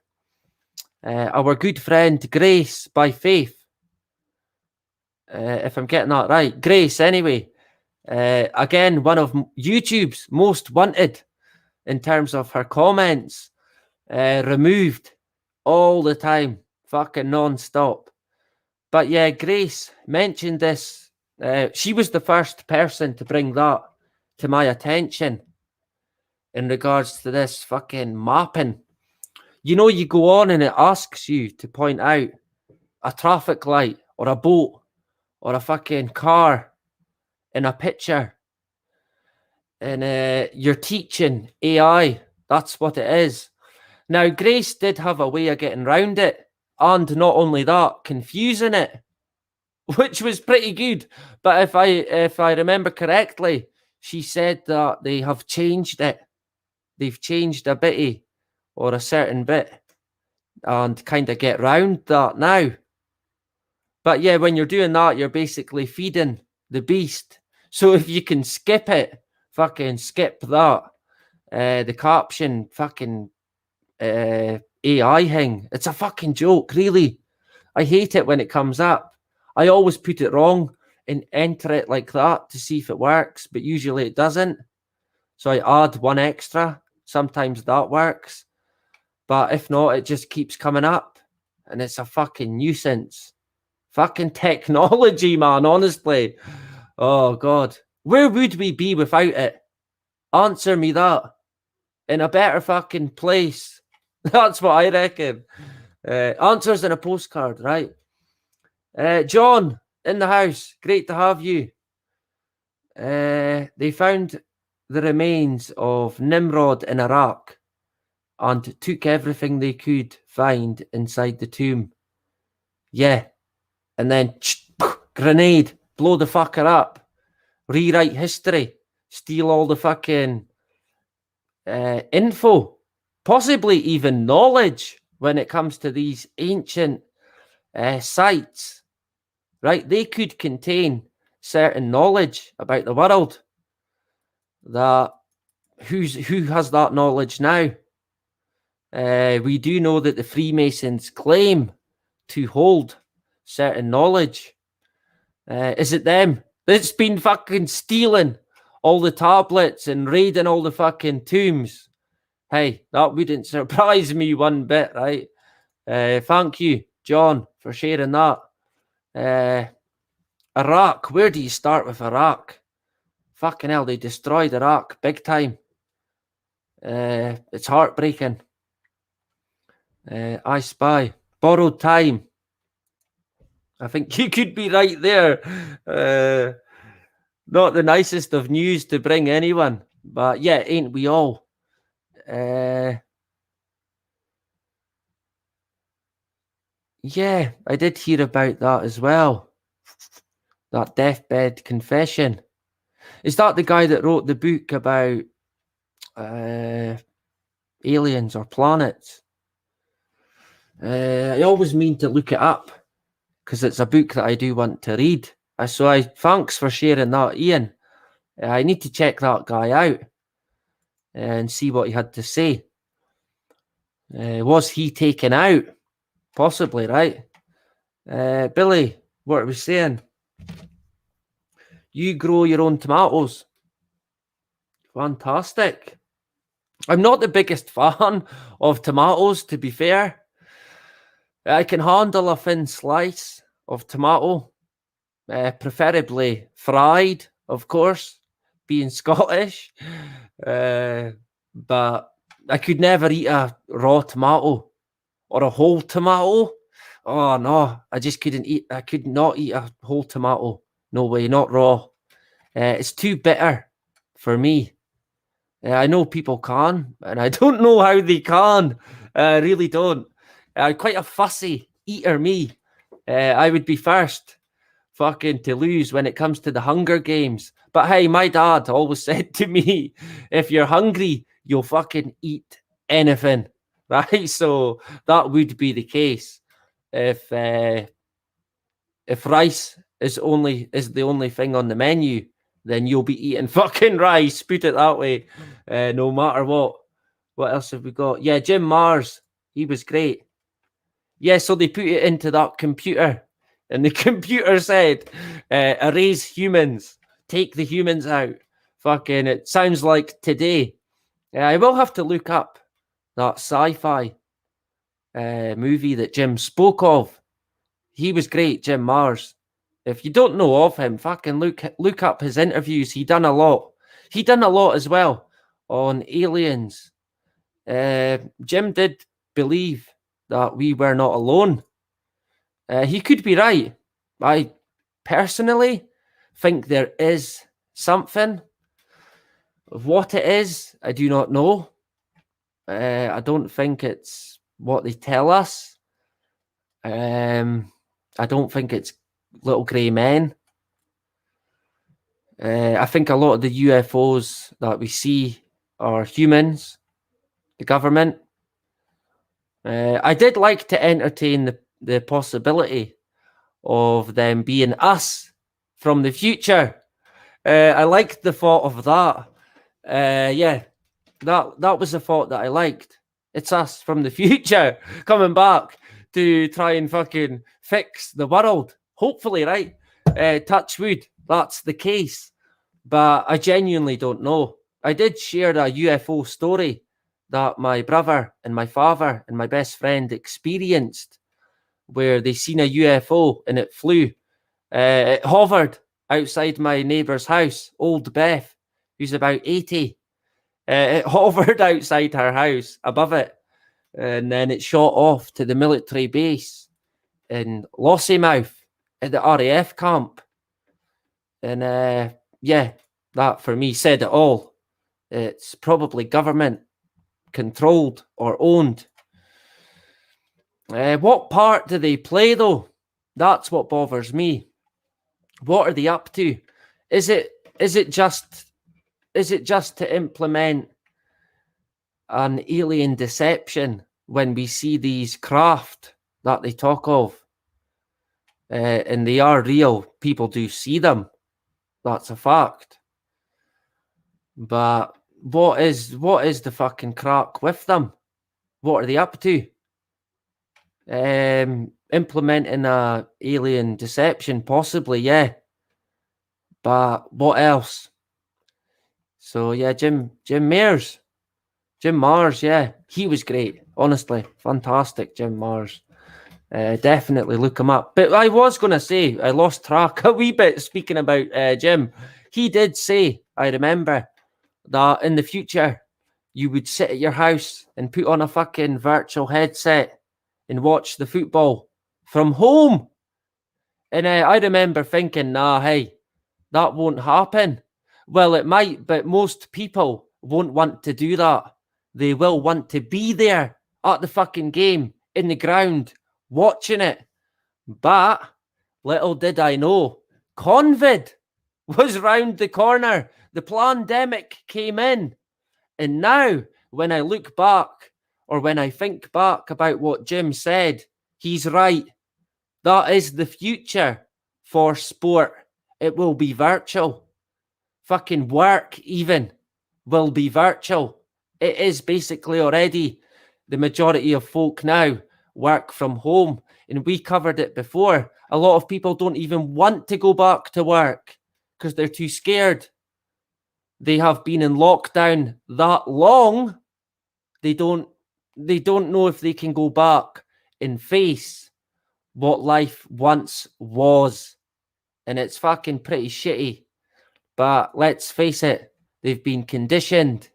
Speaker 1: our good friend Grace by Faith, if I'm getting that right. Grace, anyway. Again, one of YouTube's most wanted in terms of her comments. Removed all the time, fucking non-stop. But yeah, Grace mentioned this. She was the first person to bring that to my attention in regards to this fucking mapping. You know, you go on and it asks you to point out a traffic light or a boat or a fucking car in a picture. And you're teaching AI. That's what it is. Now, Grace did have a way of getting around it. And not only that, confusing it, which was pretty good. But if I remember correctly, she said that they have changed it. They've changed a bitty or a certain bit and kind of get round that now. But yeah, when you're doing that, you're basically feeding the beast. So if you can skip it, fucking skip that. The caption, fucking AI thing. It's a fucking joke, really. I hate it when it comes up. I always put it wrong and enter it like that to see if it works, but usually it doesn't. So I add one extra. Sometimes that works. But if not, it just keeps coming up. And it's a fucking nuisance. Fucking technology, man, honestly. Oh, God. Where would we be without it? Answer me that. In a better fucking place. That's what I reckon. Answers in a postcard, right? John, in the house. Great to have you. They found the remains of Nimrod in Iraq and took everything they could find inside the tomb. Yeah. And then grenade, blow the fucker up, rewrite history, steal all the fucking info, possibly even knowledge when it comes to these ancient sites, right? They could contain certain knowledge about the world. That who has that knowledge now? We do know that the Freemasons claim to hold certain knowledge. Is it them that's been fucking stealing all the tablets and raiding all the fucking tombs? Hey, that wouldn't surprise me one bit, right? Thank you, John, for sharing that. Iraq, where do you start with Iraq? Fucking hell, they destroyed Iraq big time. It's heartbreaking. I Spy. Borrowed time. I think you could be right there. Not the nicest of news to bring anyone, but yeah, ain't we all? Yeah, I did hear about that as well. That deathbed confession. Is that the guy that wrote the book about aliens or planets? I always mean to look it up because it's a book that I do want to read. So thanks for sharing that, Ian. I need to check that guy out and see what he had to say. Was he taken out? Possibly, right? Billy, what are we saying? You grow your own tomatoes. Fantastic. I'm not the biggest fan of tomatoes, to be fair. I can handle a thin slice of tomato, preferably fried, of course, being Scottish. But I could never eat a raw tomato or a whole tomato. Oh no, I just couldn't eat. I could not eat a whole tomato. No way, not raw. It's too bitter for me. I know people can, and I don't know how they can. I really don't. Quite a fussy eater, me. I would be first fucking to lose when it comes to the Hunger Games. But hey, my dad always said to me, if you're hungry, you'll fucking eat anything. Right? So that would be the case. If rice is the only thing on the menu, then you'll be eating fucking rice. Put it that way. No matter what. What else have we got? Yeah, Jim Mars. He was great. Yeah, so they put it into that computer, and the computer said, erase humans, take the humans out. Fucking, it sounds like today. I will have to look up that sci-fi movie that Jim spoke of. He was great, Jim Mars. If you don't know of him, fucking look up his interviews. He done a lot. He done a lot as well on aliens. Jim did believe that we were not alone. He could be right. I personally think there is something. What it is, I do not know. I don't think it's what they tell us. I don't think it's little grey men. I think a lot of the UFOs that we see are humans, the government. I did like to entertain the possibility of them being us from the future. I liked the thought of that. Yeah, that was the thought that I liked. It's us from the future coming back to try and fucking fix the world. Hopefully, right? Touch wood, that's the case. But I genuinely don't know. I did share a UFO story that my brother and my father and my best friend experienced, where they seen a UFO and it flew. It hovered outside my neighbour's house, old Beth, who's about 80. It hovered outside her house above it, and then it shot off to the military base in Lossiemouth at the RAF camp. And yeah, that for me said it all. It's probably government controlled or owned. What part do they play though? That's what bothers me. What are they up to? Is it just to implement an alien deception when we see these craft that they talk of? and they are real. People do see them. That's a fact. But what is the fucking crack with them? What are they up to? Implementing a alien deception, possibly, yeah. But what else? So yeah, Jim Mars, yeah, he was great. Honestly, fantastic, Jim Mars. Definitely look him up. But I was going to say, I lost track a wee bit speaking about Jim. He did say, I remember, that in the future, you would sit at your house and put on a fucking virtual headset and watch the football from home. And I remember thinking, nah, hey, that won't happen. Well, it might, but most people won't want to do that. They will want to be there at the fucking game, in the ground, watching it. But little did I know, COVID was round the corner. The pandemic came in. And now, when I look back, or when I think back about what Jim said, he's right. That is the future for sport. It will be virtual. Fucking work, even, will be virtual. It is basically already. The majority of folk now work from home. And we covered it before. A lot of people don't even want to go back to work because they're too scared. They have been in lockdown that long. They don't know if they can go back and face what life once was. And it's fucking pretty shitty. But let's face it, they've been conditioned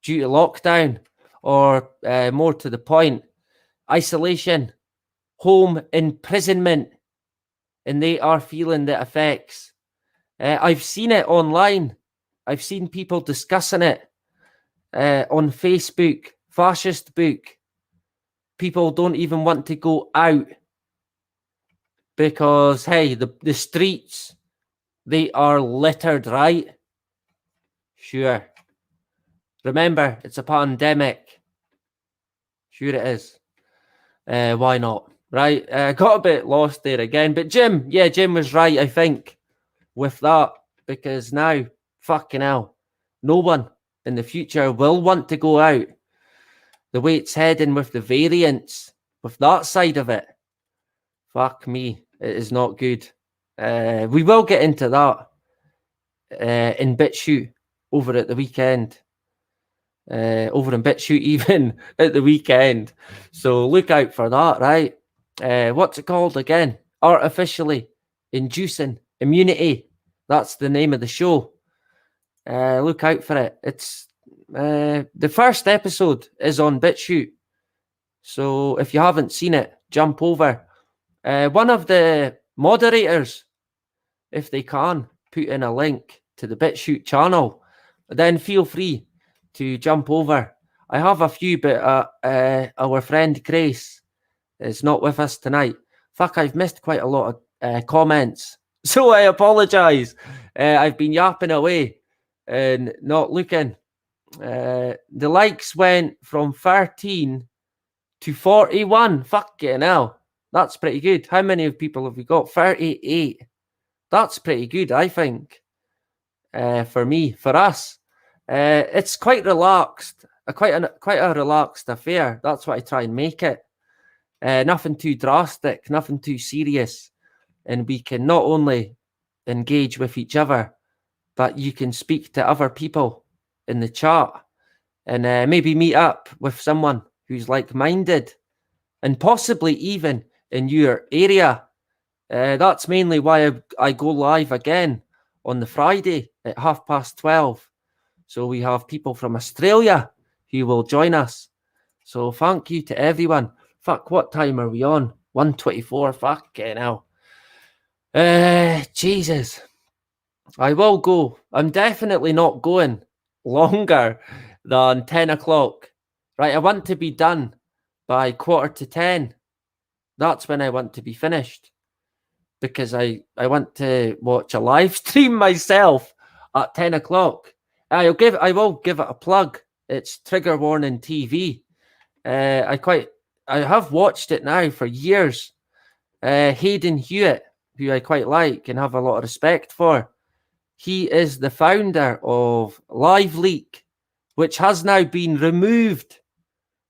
Speaker 1: due to lockdown, or more to the point, isolation, home imprisonment, and they are feeling the effects. I've seen it online. I've seen people discussing it on Facebook, fascist book. People don't even want to go out because, hey, the streets, they are littered, right? Sure. Remember, it's a pandemic. Sure it is. Why not? Right? Got a bit lost there again. But Jim was right, I think, with that. Because now, fucking hell, no one in the future will want to go out. The way it's heading with the variants, with that side of it, fuck me, it is not good. We will get into that in BitChute over at the weekend. Over in BitChute even at the weekend. So look out for that, right? What's it called again? Artificially Inducing Immunity. That's the name of the show. Look out for it. It's the first episode is on BitChute. So if you haven't seen it, jump over. One of the moderators, if they can, put in a link to the BitChute channel. Then feel free to jump over. I have a few, but our friend Grace is not with us tonight. Fuck, I've missed quite a lot of comments. So I apologise. I've been yapping away and not looking. The likes went from 13 to 41. Fucking hell. That's pretty good. How many people have we got? 38. That's pretty good, I think. For me, for us. It's quite relaxed. Quite a relaxed affair. That's what I try and make it. Nothing too drastic, nothing too serious. And we can not only engage with each other, but you can speak to other people in the chat and maybe meet up with someone who's like-minded and possibly even in your area. That's mainly why I go live again on the Friday at 12:30. So we have people from Australia who will join us. So thank you to everyone. Fuck, what time are we on? 1:24. Fucking hell. Jesus. I will go. I'm definitely not going longer than 10 o'clock. Right, I want to be done by 9:45. That's when I want to be finished. Because I want to watch a live stream myself at 10 o'clock. I will give it a plug. It's Trigger Warning TV. I have watched it now for years. Hayden Hewitt, who I quite like and have a lot of respect for. He is the founder of LiveLeak, which has now been removed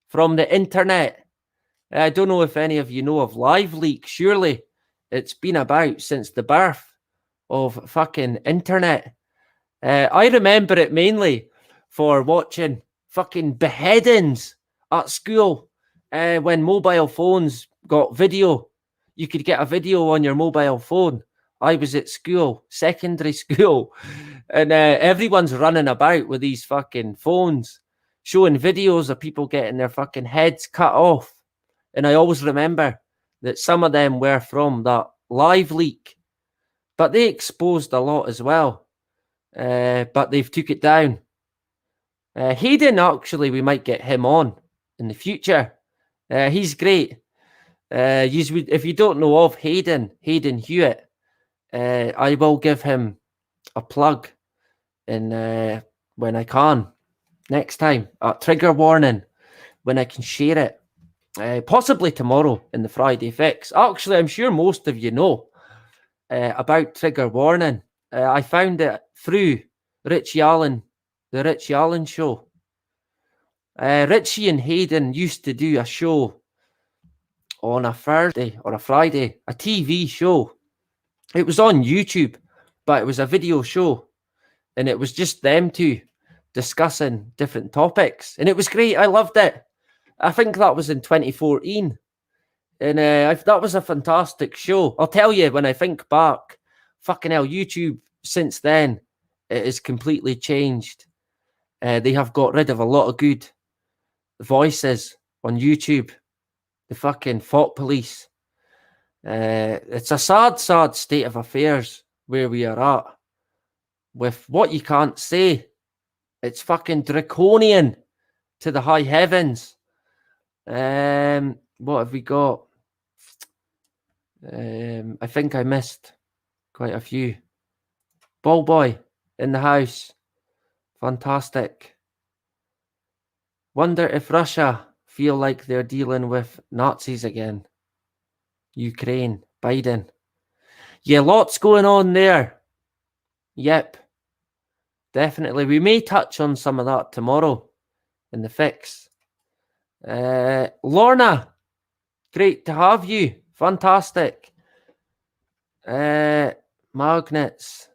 Speaker 1: from the internet. I don't know if any of you know of LiveLeak. Surely it's been about since the birth of fucking internet. I remember it mainly for watching fucking beheadings at school when mobile phones got video. You could get a video on your mobile phone. I was at school, secondary school, and everyone's running about with these fucking phones, showing videos of people getting their fucking heads cut off. And I always remember that some of them were from that LiveLeak, but they exposed a lot as well. But they've took it down. Hayden, actually, we might get him on in the future. He's great. If you don't know of Hayden Hewitt, I will give him a plug in when I can next time. Trigger warning when I can share it. Possibly tomorrow in the Friday Fix. Actually, I'm sure most of you know about trigger warning. I found it through Richie Allen, the Richie Allen show. Richie and Hayden used to do a show on a Thursday or a Friday, a TV show. It was on YouTube, but it was a video show. And it was just them two discussing different topics. And it was great. I loved it. I think that was in 2014. And that was a fantastic show. I'll tell you, when I think back, fucking hell, YouTube since then, it has completely changed. They have got rid of a lot of good voices on YouTube. The fucking thought police. It's a sad, sad state of affairs where we are at. With what you can't say. It's fucking draconian to the high heavens. What have we got? I think I missed quite a few. Ball boy in the house. Fantastic. Wonder if Russia feel like they're dealing with Nazis again. Ukraine, Biden. Yeah, lots going on there. Yep. Definitely. We may touch on some of that tomorrow in the fix. Lorna, great to have you. Fantastic. Magnets.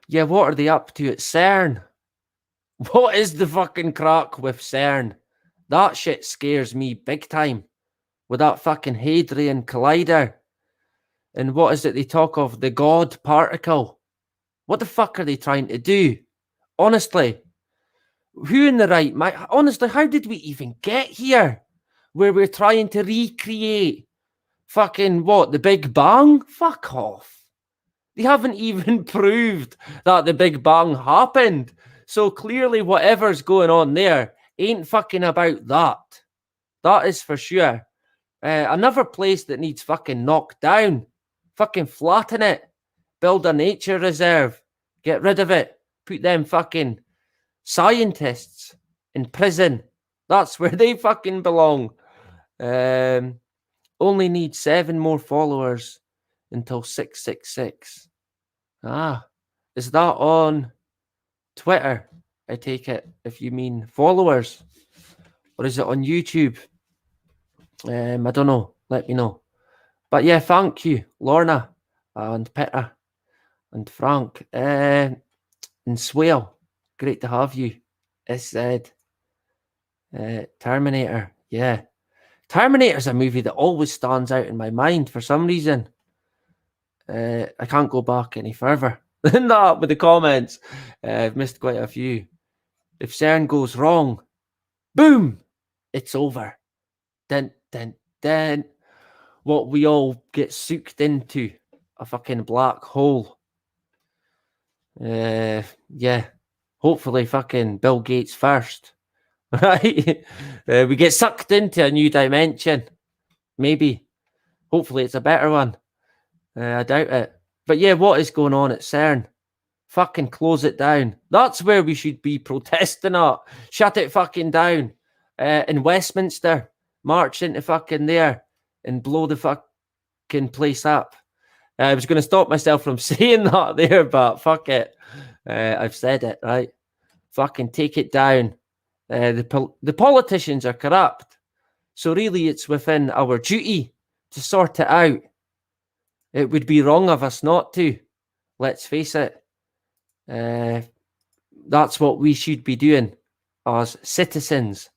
Speaker 1: Yeah, what are they up to at CERN? What is the fucking crack with CERN? That shit scares me big time. With that fucking Hadrian Collider. And what is it they talk of? The God particle. What the fuck are they trying to do? Honestly. Who in the right mind? Honestly, how did we even get here? Where we're trying to recreate fucking what? The Big Bang? Fuck off. They haven't even proved that the Big Bang happened. So clearly whatever's going on there ain't fucking about that. That is for sure. Another place that needs fucking knocked down. Fucking flatten it. Build a nature reserve. Get rid of it. Put them fucking scientists in prison. That's where they fucking belong. Only need 7 more followers until 666. Is that on Twitter? I take it, if you mean followers. Or is it on YouTube? I don't know. Let me know. But yeah, thank you, Lorna and Peter and Frank and Swale. Great to have you. It said Terminator. Yeah. Terminator's a movie that always stands out in my mind for some reason. I can't go back any further than that with the comments. I've missed quite a few. If CERN goes wrong, boom, it's over. Then what we all get sucked into, a fucking black hole. Yeah. Hopefully fucking Bill Gates first. Right? We get sucked into a new dimension. Maybe. Hopefully it's a better one. I doubt it. But yeah, what is going on at CERN? Fucking close it down. That's where we should be protesting at. Shut it fucking down. In Westminster, march into fucking there and blow the fucking place up. I was going to stop myself from saying that there, but fuck it. I've said it, right? Fucking take it down. The politicians are corrupt. So really it's within our duty to sort it out. It would be wrong of us not to. Let's face it. That's what we should be doing as citizens.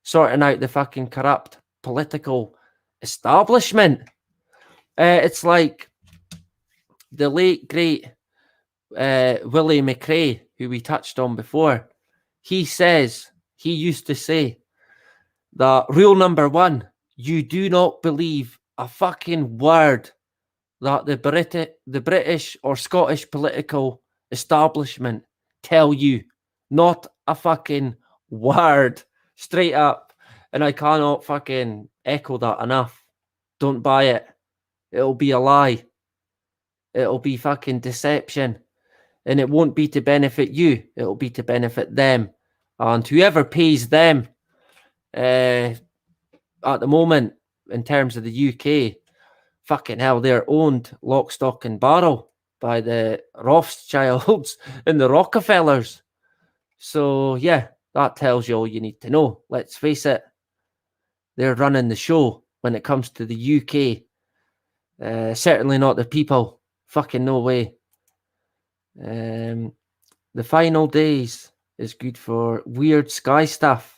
Speaker 1: Sorting out the fucking corrupt political establishment. It's like the late, great Willie McRae, who we touched on before. He used to say that rule number one, you do not believe a fucking word that the British or Scottish political establishment tell you. Not a fucking word. Straight up. And I cannot fucking echo that enough. Don't buy it. It'll be a lie. It'll be fucking deception. And it won't be to benefit you. It'll be to benefit them. And whoever pays them at the moment, in terms of the UK, fucking hell, they're owned lock, stock and barrel by the Rothschilds and the Rockefellers. So, yeah, that tells you all you need to know. Let's face it. They're running the show when it comes to the UK. Certainly not the people. Fucking no way. The final days is good for weird sky stuff.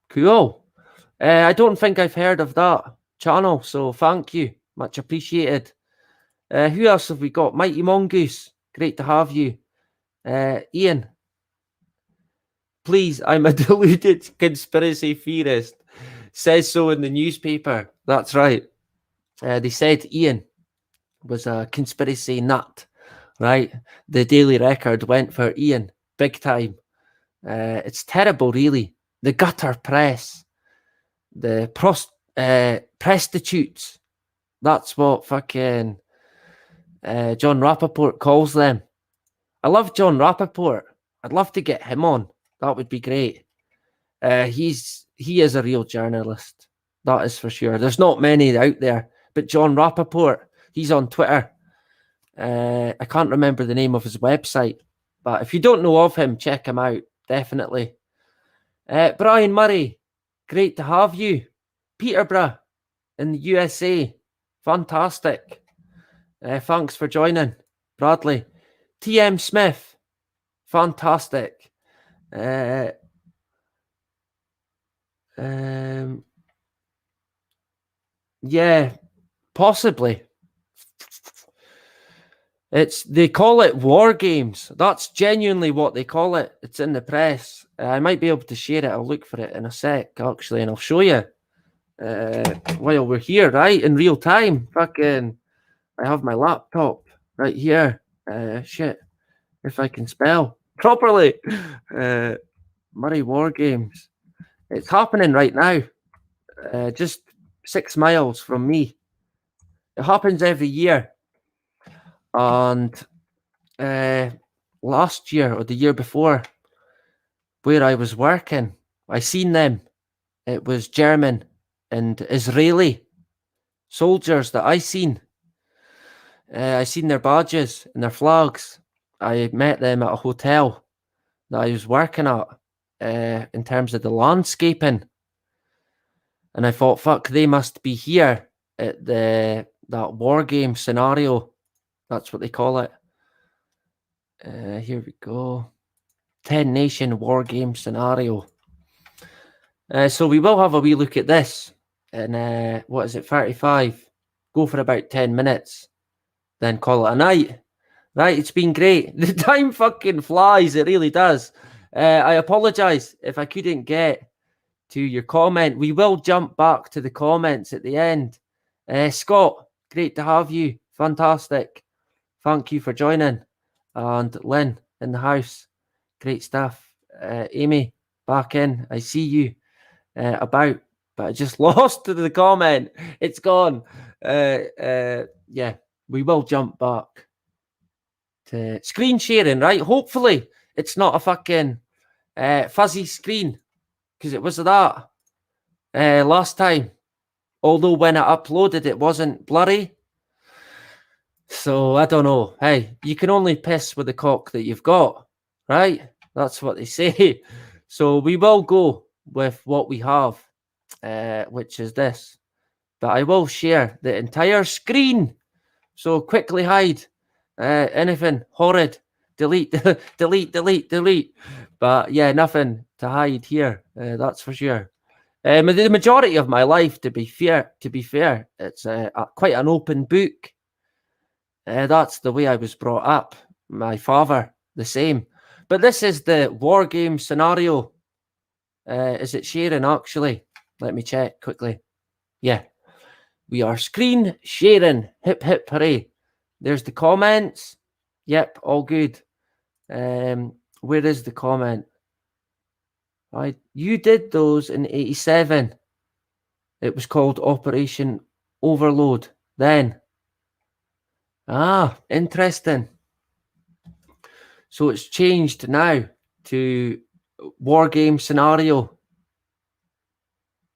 Speaker 1: Cool. I don't think I've heard of that channel, so thank you. Much appreciated. Who else have we got? Mighty Mongoose. Great to have you. Ian. Please, I'm a deluded conspiracy theorist. Says so in the newspaper. That's right. They said Ian was a conspiracy nut, right? The Daily Record went for Ian, big time. It's terrible, really. The gutter press, the prostitutes. That's what fucking John Rappaport calls them. I love John Rappaport. I'd love to get him on. That would be great. He is a real journalist. That is for sure. There's not many out there, but John Rappaport, he's on Twitter. I can't remember the name of his website, but if you don't know of him, check him out. Definitely. Brian Murray, great to have you. Peterborough in the USA. Fantastic. Thanks for joining, Bradley. TM Smith, fantastic. Yeah, possibly. They call it war games. That's genuinely what they call it. It's in the press. I might be able to share it. I'll look for it in a sec, actually, and I'll show you while we're here, right? In real time. Fucking, I have my laptop right here. Shit, if I can spell properly. Moray War Games. It's happening right now. Just 6 miles from me. It happens every year. And last year or the year before, where I was working, I seen them. It was German and Israeli soldiers that I seen. I seen their badges and their flags. I met them at a hotel that I was working at in terms of the landscaping. And I thought, fuck, they must be here at that war game scenario. That's what they call it. Here we go. 10 nation war game scenario. So we will have a wee look at this. And what is it, 35? Go for about 10 minutes. Then call it a night. Right, it's been great. The time fucking flies. It really does. I apologise if I couldn't get to your comment. We will jump back to the comments at the end. Scott, great to have you. Fantastic. Thank you for joining. And Lynn in the house. Great stuff. Amy, back in. I see you about, but I just lost the comment. It's gone. Yeah, we will jump back screen sharing, right? Hopefully it's not a fucking fuzzy screen, because it was that last time. Although when I uploaded, it wasn't blurry. So I don't know. Hey, you can only piss with the cock that you've got, right? That's what they say. So we will go with what we have, which is this. But I will share the entire screen. So quickly hide anything horrid. Delete, delete. But yeah, nothing to hide here. That's for sure. The majority of my life, to be fair, it's quite an open book. That's the way I was brought up. My father, the same. But this is the war game scenario. Is it sharing actually? Let me check quickly. Yeah, we are screen sharing. Hip hip hooray. There's the comments. Yep, all good. Where is the comment? You did those in 87. It was called Operation Overload then. Ah, interesting. So it's changed now to war game scenario.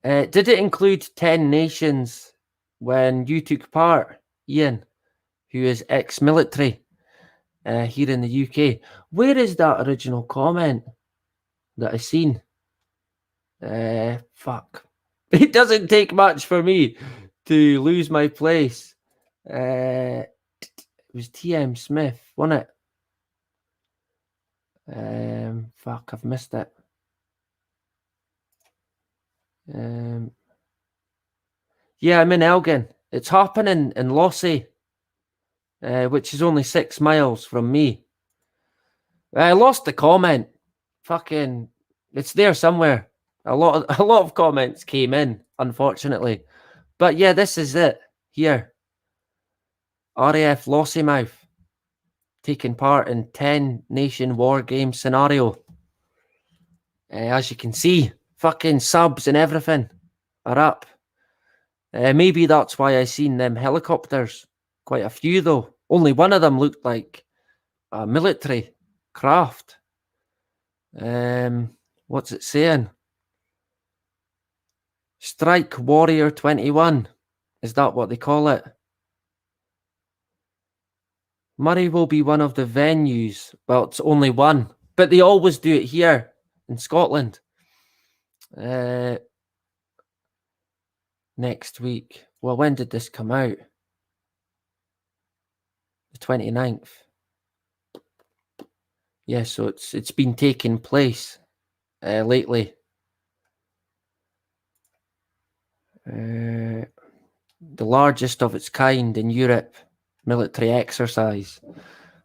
Speaker 1: Did it include 10 nations when you took part, Ian, who is ex-military here in the UK? Where is that original comment that I seen? Fuck. It doesn't take much for me to lose my place. It was TM Smith, wasn't it? Fuck, I've missed it. Yeah, I'm in Elgin. It's happening in Lossy, which is only 6 miles from me. I lost the comment. Fucking, it's there somewhere. A lot of comments came in, unfortunately. But yeah, this is it here. RAF Lossymouth taking part in 10 nation war game scenario. As you can see, fucking subs and everything are up. Maybe that's why I seen them helicopters. Quite a few though. Only one of them looked like a military craft. What's it saying? Strike Warrior 21. Is that what they call it? Moray will be one of the venues. Well, it's only one, but they always do it here in Scotland. Next week. Well, when did this come out? The 29th. Yeah, so it's been taking place lately. The largest of its kind in Europe military exercise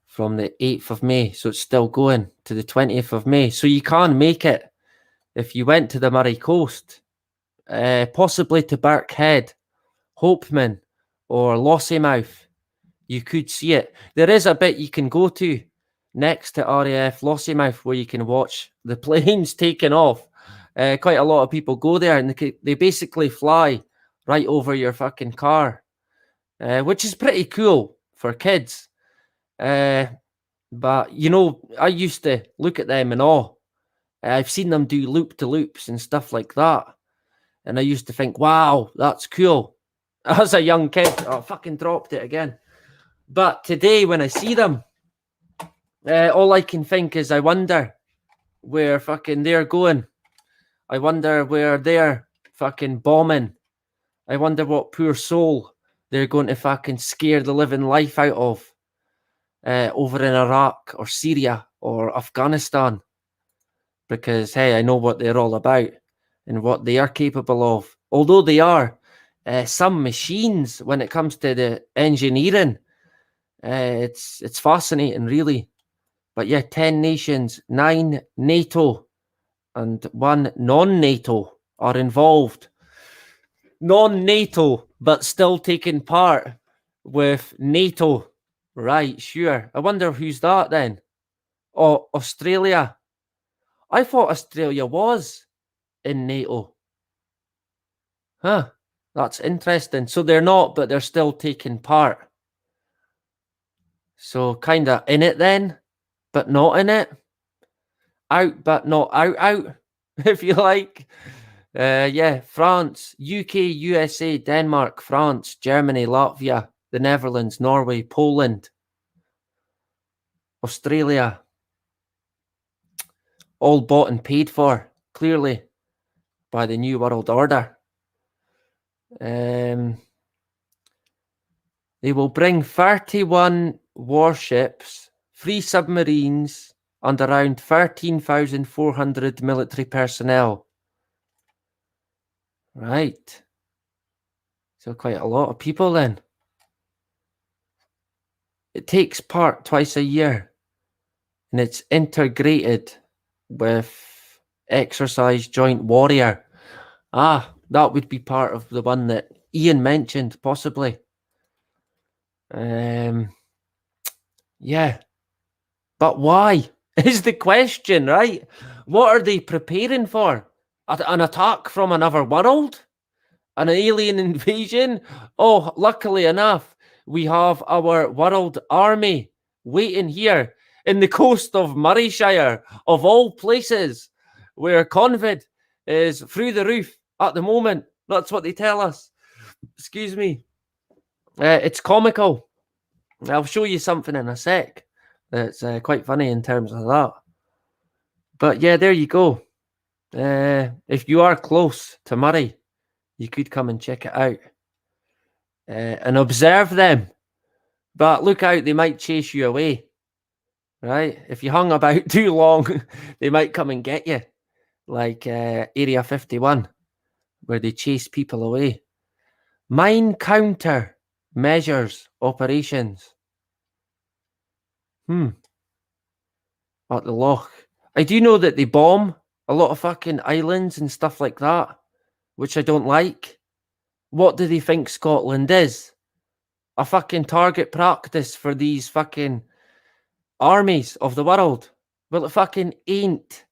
Speaker 1: from the 8th of May. So it's still going to the 20th of May. So you can make it if you went to the Moray Coast, possibly to Birkhead, Hopeman, or Lossymouth. You could see it. There is a bit you can go to next to RAF Lossymouth where you can watch the planes taking off. Quite a lot of people go there and they basically fly right over your fucking car, which is pretty cool for kids. But, you know, I used to look at them in awe. I've seen them do loop-to-loops and stuff like that. And I used to think, wow, that's cool. As a young kid, I fucking dropped it again. But today, when I see them, all I can think is, I wonder where fucking they're going. I wonder where they're fucking bombing. I wonder what poor soul they're going to fucking scare the living life out of over in Iraq or Syria or Afghanistan. Because, hey, I know what they're all about and what they are capable of. Although they are some machines when it comes to the engineering. It's fascinating, really. But yeah, 10 nations, 9 NATO, and 1 non-NATO are involved. Non-NATO, but still taking part with NATO. Right, sure. I wonder who's that then? Oh, Australia. I thought Australia was in NATO. Huh, that's interesting. So they're not, but they're still taking part. So kind of in it then, but not in it. Out, but not out, if you like. Yeah, France, UK, USA, Denmark, France, Germany, Latvia, the Netherlands, Norway, Poland, Australia. All bought and paid for, clearly, by the New World Order. They will bring 31 warships, 3 submarines, and around 13,400 military personnel. Right. So quite a lot of people then. It takes part twice a year, and it's integrated with Exercise Joint Warrior. Ah, that would be part of the one that Ian mentioned, possibly. Yeah. But why is the question, right? What are they preparing for? An attack from another world? An alien invasion? Oh, luckily enough, we have our world army waiting here in the coast of Murrayshire, of all places, where COVID is through the roof at the moment. That's what they tell us. Excuse me. It's comical. I'll show you something in a sec that's quite funny in terms of that. But yeah, there you go. If you are close to Moray, you could come and check it out and observe them. But look out, they might chase you away, right? If you hung about too long, they might come and get you, like Area 51, where they chase people away. Mine counter measures operations. At the loch. I do know that they bomb a lot of fucking islands and stuff like that, which I don't like. What do they think Scotland is? A fucking target practice for these fucking armies of the world? Well, it fucking ain't.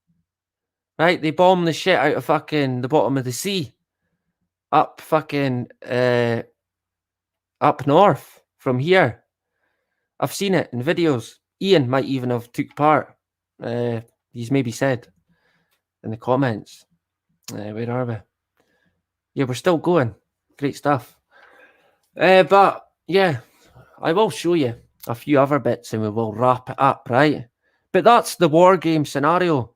Speaker 1: Right? They bomb the shit out of fucking the bottom of the sea. Up fucking up north from here. I've seen it in videos. Ian might even have took part. He's maybe said in the comments. Where are we? Yeah, we're still going. Great stuff. But yeah, I will show you a few other bits and we will wrap it up, right? But that's the war game scenario.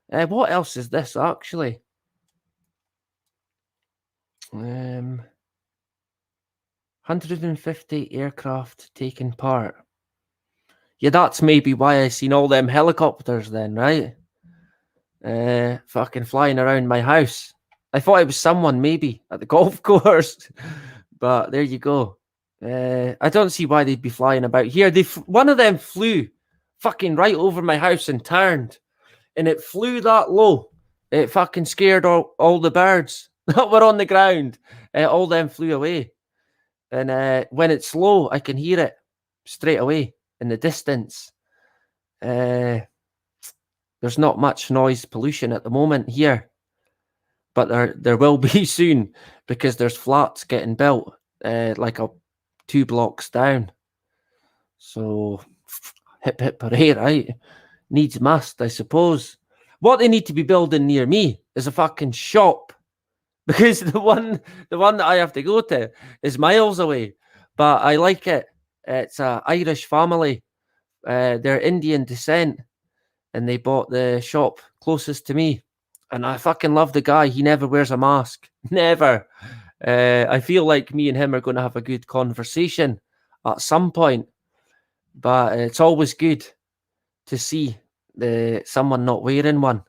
Speaker 1: What else is this actually? 150 aircraft taking part. Yeah, that's maybe why I seen all them helicopters then, right? Fucking flying around my house. I thought it was someone maybe at the golf course, but there you go. I don't see why they'd be flying about here. One of them flew fucking right over my house and turned, and it flew that low. It fucking scared all the birds that were on the ground. All them flew away. And when it's low, I can hear it straight away in the distance. There's not much noise pollution at the moment here, but there will be soon because there's flats getting built like 2 blocks down. So hip hip hooray, right? Needs must, I suppose. What they need to be building near me is a fucking shop, because the one that I have to go to is miles away. But I like it. It's an Irish family. They're Indian descent, and they bought the shop closest to me. And I fucking love the guy. He never wears a mask. Never. I feel like me and him are going to have a good conversation at some point. But it's always good to see someone not wearing one.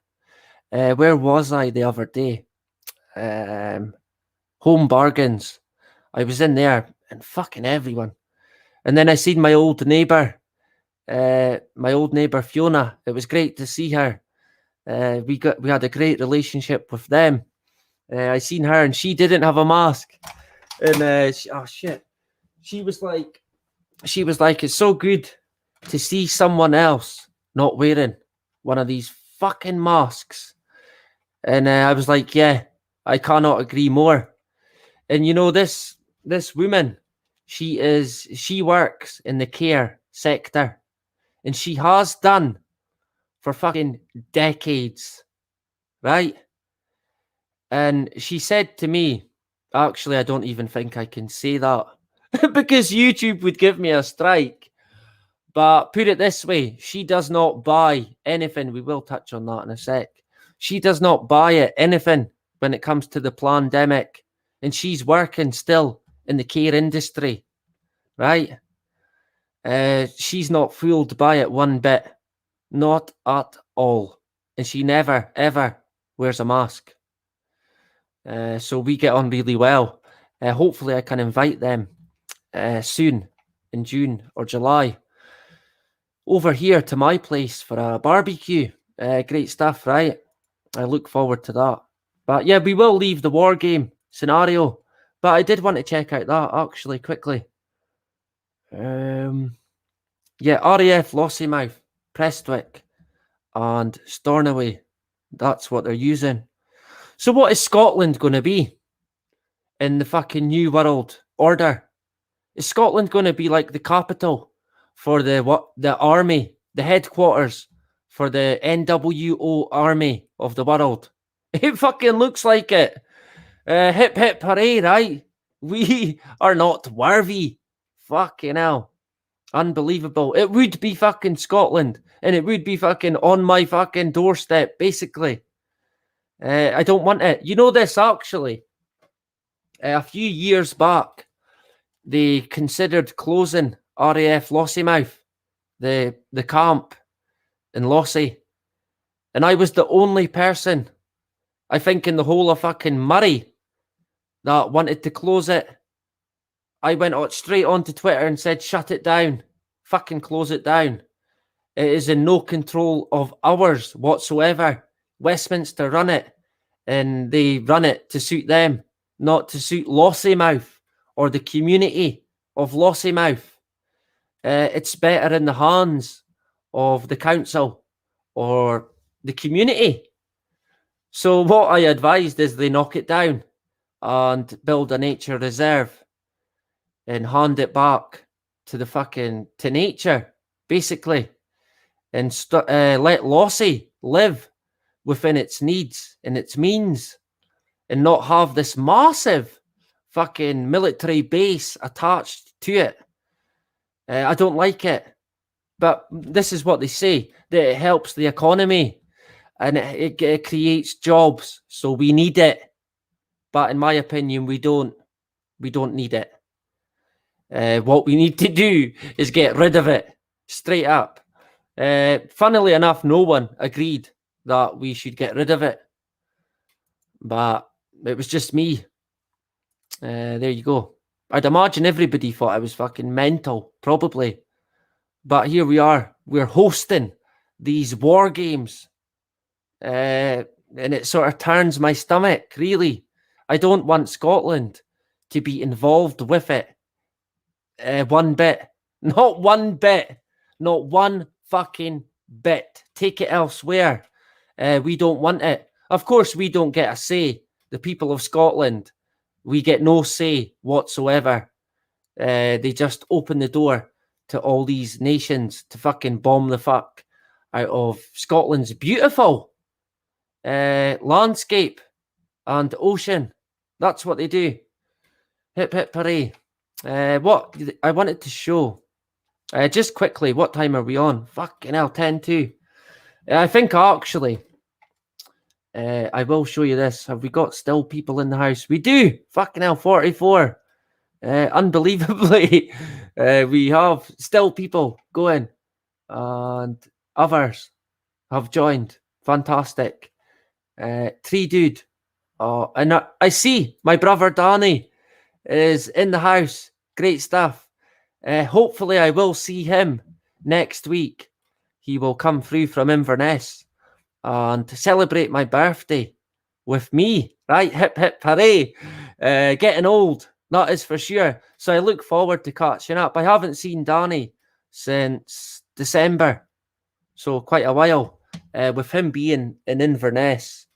Speaker 1: Where was I the other day? Home Bargains. I was in there and fucking everyone. And then I seen my old neighbour Fiona. It was great to see her. We had a great relationship with them. I seen her and she didn't have a mask. And she was like, it's so good to see someone else not wearing one of these fucking masks. And I was like, yeah, I cannot agree more. And you know, this woman, she works in the care sector. And she has done for fucking decades, right? And she said to me, actually, I don't even think I can say that because YouTube would give me a strike. But put it this way, she does not buy anything. We will touch on that in a sec. She does not buy it, anything, when it comes to the pandemic. And she's working still in the care industry, right? She's not fooled by it one bit. Not at all. And she never, ever wears a mask. So we get on really well. Hopefully I can invite them soon in June or July over here to my place for a barbecue. Great stuff, right? I look forward to that. But yeah, we will leave the war game scenario. But I did want to check out that actually quickly. Yeah, RAF Lossiemouth, Prestwick, and Stornoway. That's what they're using. So what is Scotland going to be in the fucking new world order? Is Scotland going to be like the capital for the army, the headquarters for the NWO army of the world? It fucking looks like it. Hip hip hooray, right? We are not worthy. Fucking hell. Unbelievable. It would be fucking Scotland, and it would be fucking on my fucking doorstep, basically. I don't want it. You know this, actually. A few years back, they considered closing RAF Lossiemouth, the camp in Lossie. And I was the only person, I think, in the whole of fucking Moray that wanted to close it. I went straight onto Twitter and said, shut it down. Fucking close it down. It is in no control of ours whatsoever. Westminster run it, and they run it to suit them, not to suit Lossiemouth or the community of Lossiemouth. It's better in the hands of the council or the community. So what I advised is they knock it down and build a nature reserve and hand it back to to nature, basically, and let Lossie live within its needs and its means, and not have this massive fucking military base attached to it. I don't like it, but this is what they say, that it helps the economy and it creates jobs, so we need it. But in my opinion, we don't need it. What we need to do is get rid of it, straight up. Funnily enough, no one agreed that we should get rid of it, but it was just me. There you go. I'd imagine everybody thought I was fucking mental, probably. But here we are. We're hosting these war games. And it sort of turns my stomach, really. I don't want Scotland to be involved with it. One bit. Not one bit. Not one fucking bit. Take it elsewhere. We don't want it. Of course, we don't get a say. The people of Scotland, we get no say whatsoever. They just open the door to all these nations to fucking bomb the fuck out of Scotland's beautiful landscape and ocean. That's what they do. Hip hip hooray. What I wanted to show, just quickly, what time are we on? Fucking hell, 10:02. I think actually, I will show you this. Have we got still people in the house? We do. Fucking hell, 44. Unbelievably, we have still people going, and others have joined. Fantastic. Tree dude. Oh, and I see my brother Danny is in the house. Great stuff. Hopefully I will see him next week. He will come through from Inverness and to celebrate my birthday with me. Right? Hip hip hooray. Getting old, that is for sure. So I look forward to catching up. I haven't seen Danny since December, so quite a while. With him being in Inverness,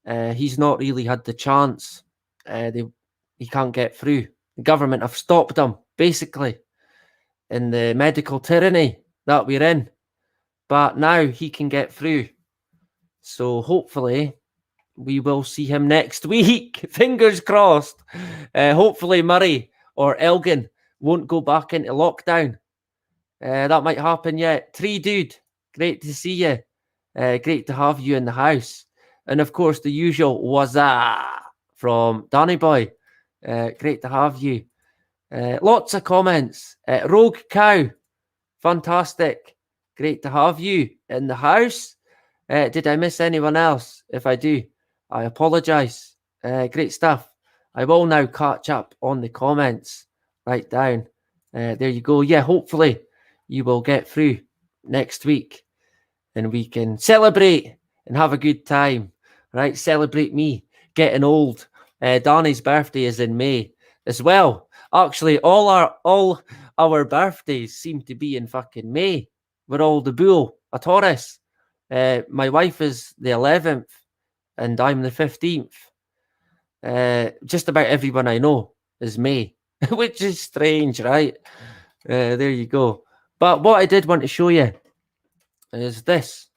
Speaker 1: he's not really had the chance. He can't get through. The government have stopped him, basically. in the medical tyranny that we're in. But now he can get through. So hopefully we will see him next week. Fingers crossed. Hopefully Moray or Elgin won't go back into lockdown. That might happen yet. Tree Dude, great to see you. Great to have you in the house. And of course, the usual wazza from Danny Boy. Great to have you. Lots of comments. Rogue Cow, fantastic. Great to have you in the house. Did I miss anyone else? If I do, I apologise. Great stuff. I will now catch up on the comments right down. There you go. Yeah, hopefully you will get through next week and we can celebrate and have a good time. Right? Celebrate me getting old. Danny's birthday is in May as well. Actually, all our birthdays seem to be in fucking May. We're all the bull, a Taurus. My wife is the 11th and I'm the 15th. Just about everyone I know is May, which is strange, right? There you go. But what I did want to show you is this.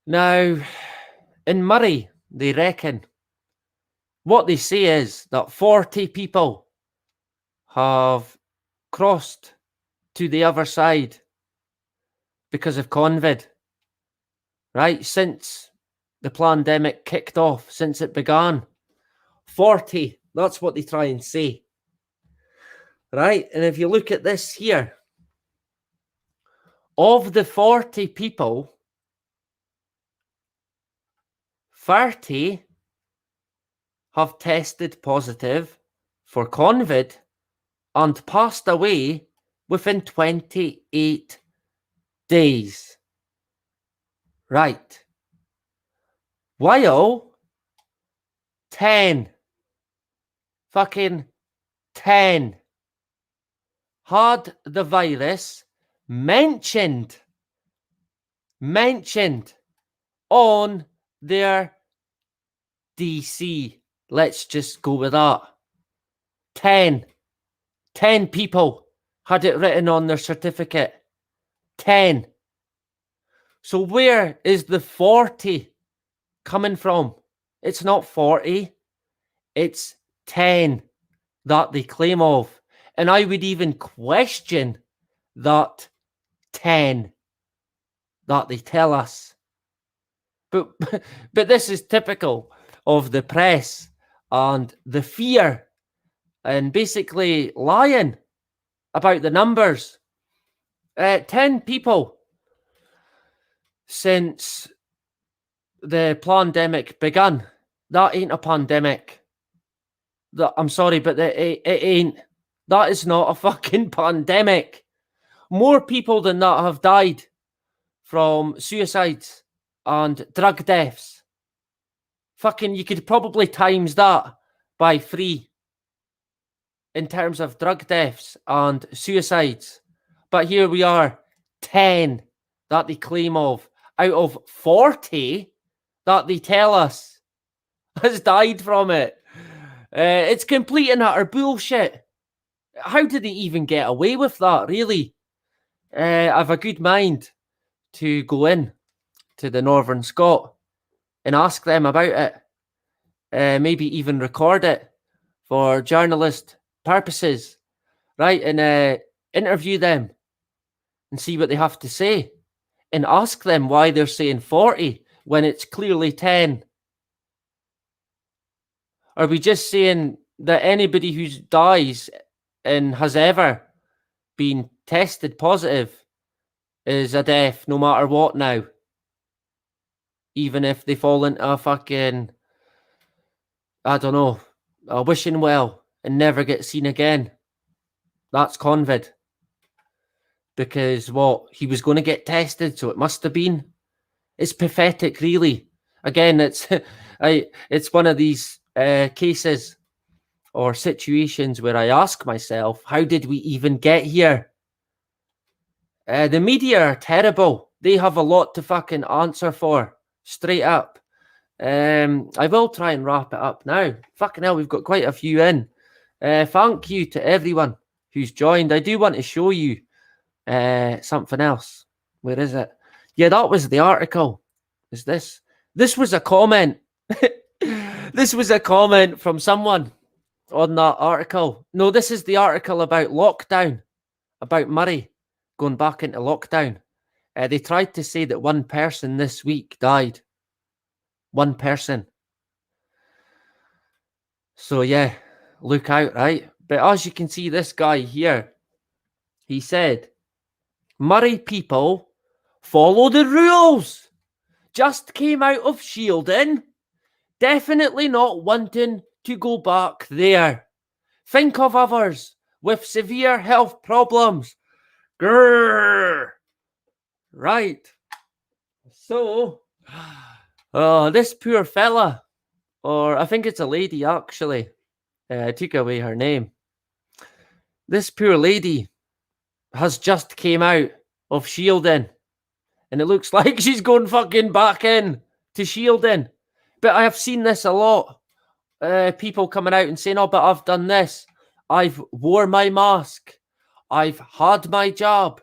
Speaker 1: Now, in Moray, they reckon, what they say is that 40 people have crossed to the other side because of COVID, right? Since the pandemic kicked off, since it began. 40, that's what they try and say. Right? And if you look at this here, of the 40 people, 30 have tested positive for COVID and passed away within 28 days. Right. While 10 had the virus mentioned on their DC. Let's just go with that. 10 people had it written on their certificate. 10. So where is the 40 coming from? It's not 40. It's 10 that they claim of. And I would even question that 10 that they tell us. But this is typical of the press and the fear and basically lying about the numbers. 10 people since the pandemic began. That ain't a pandemic. I'm sorry, but it ain't. That is not a fucking pandemic. More people than that have died from suicides and drug deaths. Fucking, you could probably times that by 3 in terms of drug deaths and suicides. But here we are, 10 that they claim of out of 40 that they tell us has died from it. It's complete and utter bullshit. How did they even get away with that, really? I have a good mind to go in to the Northern Scot and ask them about it. Maybe even record it for journalist purposes, right? And interview them and see what they have to say and ask them why they're saying 40 when it's clearly 10. Are we just saying that anybody who dies and has ever been tested positive is a death no matter what now? Even if they fall into a fucking, I don't know, a wishing well and never get seen again. That's COVID. Because what? He was going to get tested, so it must have been. It's pathetic, really. Again, it's one of these cases or situations where I ask myself, how did we even get here? The media are terrible. They have a lot to fucking answer for, straight up. I will try and wrap it up now. Fucking hell, we've got quite a few in. Thank you to everyone who's joined. I do want to show you something else. Where is it? Yeah, that was the article. Is this? This was a comment. This was a comment from someone on that article. No, this is the article about lockdown, about Moray going back into lockdown. They tried to say that one person this week died. One person. So yeah, look out, right? But as you can see, this guy here, he said, Moray people follow the rules. Just came out of shielding. Definitely not wanting to go back there. Think of others with severe health problems. Grrr. Right. So, this poor fella, or I think it's a lady actually, I took away her name. This poor lady has just came out of shielding, and it looks like she's going fucking back in to shielding. But I have seen this a lot. People coming out and saying, oh, but I've done this. I've wore my mask. I've had my job.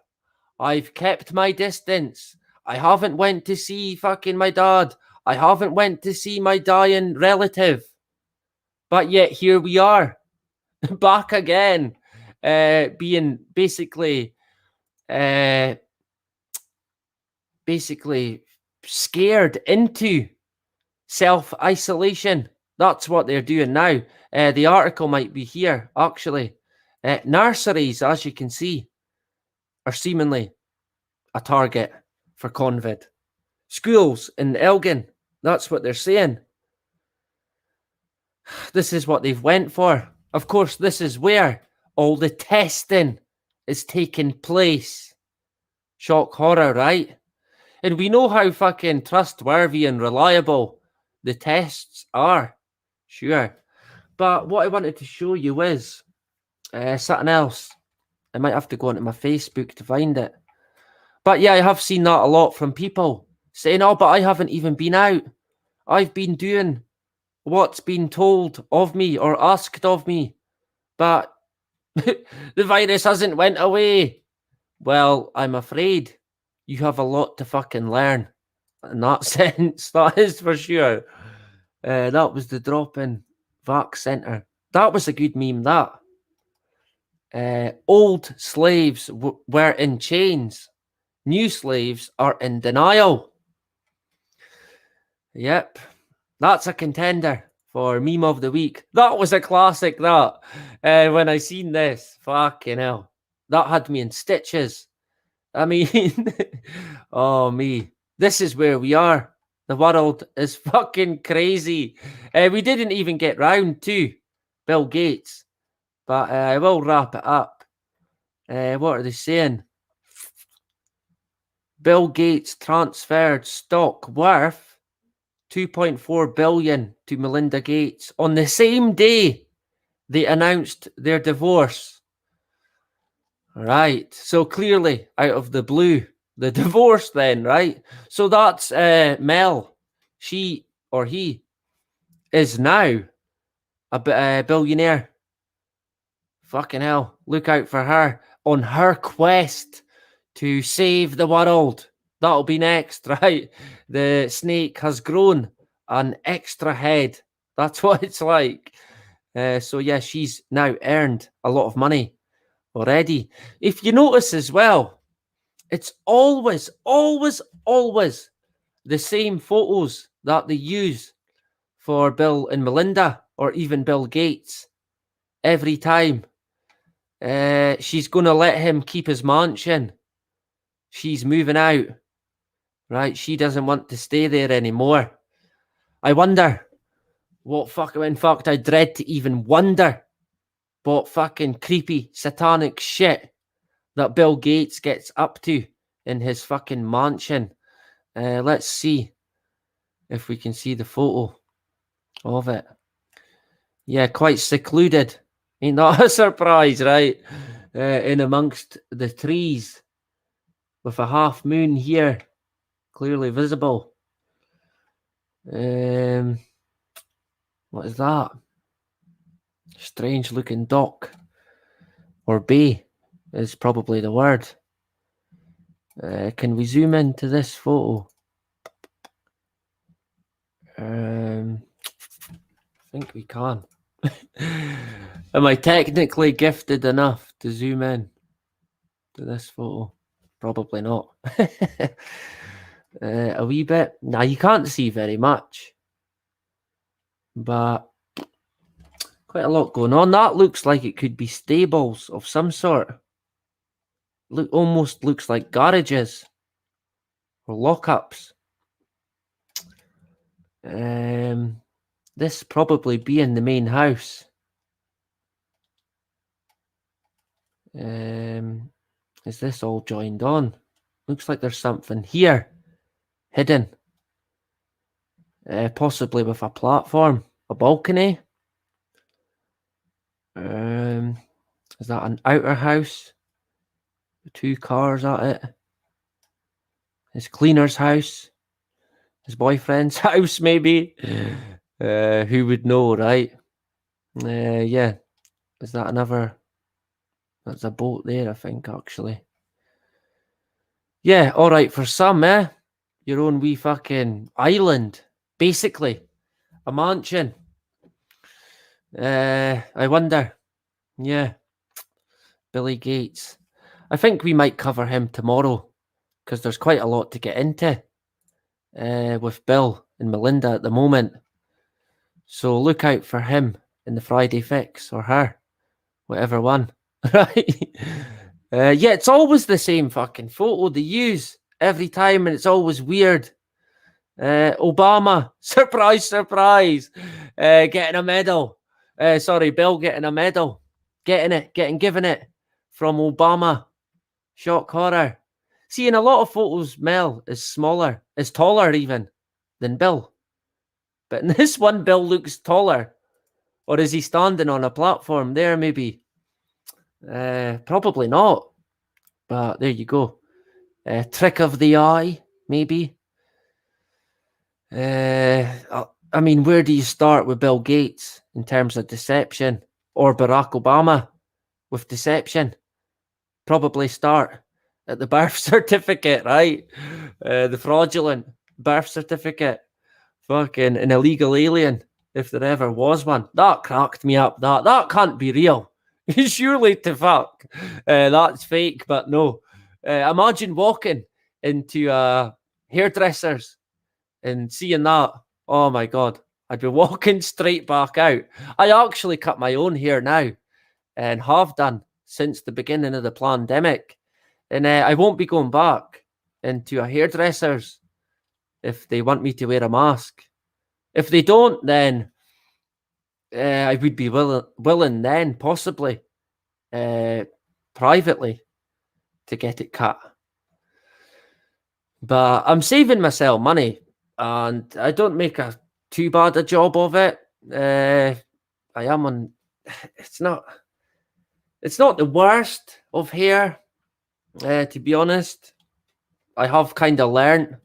Speaker 1: I've kept my distance. I haven't went to see fucking my dad. I haven't went to see my dying relative. But yet here we are, back again, being basically scared into self-isolation. That's what they're doing now. The article might be here, actually. Nurseries, as you can see, are seemingly a target for COVID. Schools in Elgin, that's what they're saying. This is what they've went for. Of course, this is where all the testing is taking place. Shock horror, right? And we know how fucking trustworthy and reliable the tests are. Sure. But what I wanted to show you is something else. I might have to go onto my Facebook to find it. But yeah, I have seen that a lot from people saying, oh, but I haven't even been out. I've been doing what's been told of me or asked of me. But the virus hasn't went away. Well, I'm afraid you have a lot to fucking learn in that sense. That is for sure. That was the drop-in vac centre. That was a good meme, that. Old slaves were in chains. New slaves are in denial. Yep. That's a contender for meme of the week. That was a classic, that. When I seen this, fucking hell. That had me in stitches. I mean, oh me. This is where we are. The world is fucking crazy. We didn't even get round to Bill Gates. But I will wrap it up. What are they saying? Bill Gates transferred stock worth 2.4 billion to Melinda Gates on the same day they announced their divorce. Right. So clearly out of the blue, the divorce then, right? So that's Mel. She or he is now a billionaire. Fucking hell. Look out for her on her quest to save the world. That'll be next, right? The snake has grown an extra head. That's what it's like. So yeah, she's now earned a lot of money already. If you notice as well, it's always the same photos that they use for Bill and Melinda or even Bill Gates every time. She's going to let him keep his mansion. She's moving out, right? She doesn't want to stay there anymore. I wonder what fucking, in fact, I dread to even wonder what fucking creepy satanic shit that Bill Gates gets up to in his fucking mansion. Let's see if we can see the photo of it. Yeah, quite secluded. Ain't that a surprise, right? In amongst the trees with a half moon here, clearly visible. What is that? Strange looking dock. or bay is probably the word. Can we zoom into this photo? I think we can. Am I technically gifted enough to zoom in to this photo? Probably not. A wee bit. Now, you can't see very much, but quite a lot going on. That looks like it could be stables of some sort. Almost looks like garages or lockups. This probably be in the main house. Is this all joined on? Looks like there's something here hidden. Possibly with a platform, a balcony. Is that an outer house? 2 cars at it. His cleaner's house. His boyfriend's house, maybe. Who would know, right? Yeah. Is that another? That's a boat there, I think, actually. Yeah, all right, for some, your own wee fucking island, basically. A mansion. I wonder. Yeah. Billy Gates. I think we might cover him tomorrow, because there's quite a lot to get into with Bill and Melinda at the moment. So look out for him in the Friday Fix, or her, whatever one. Right? Yeah, it's always the same fucking photo they use every time, and it's always weird. Obama, surprise, surprise, getting a medal. Bill getting a medal. Given it from Obama. Shock horror. See, in a lot of photos, Mel is taller even than Bill. But in this one, Bill looks taller. Or is he standing on a platform there, maybe? Probably not. But there you go. Trick of the eye, maybe. I mean, where do you start with Bill Gates in terms of deception? Or Barack Obama with deception? Probably start at the birth certificate, right? The fraudulent birth certificate. Fucking an illegal alien, if there ever was one. That cracked me up. That can't be real. Surely to fuck. That's fake, but no. Imagine walking into hairdressers and seeing that. Oh my God. I'd be walking straight back out. I actually cut my own hair now and have done since the beginning of the pandemic. And I won't be going back into a hairdresser's if they want me to wear a mask. If they don't, then I would be willing then, possibly, privately, to get it cut. But I'm saving myself money, and I don't make too bad a job of it. I am on. It's not the worst of hair, to be honest. I have kind of learned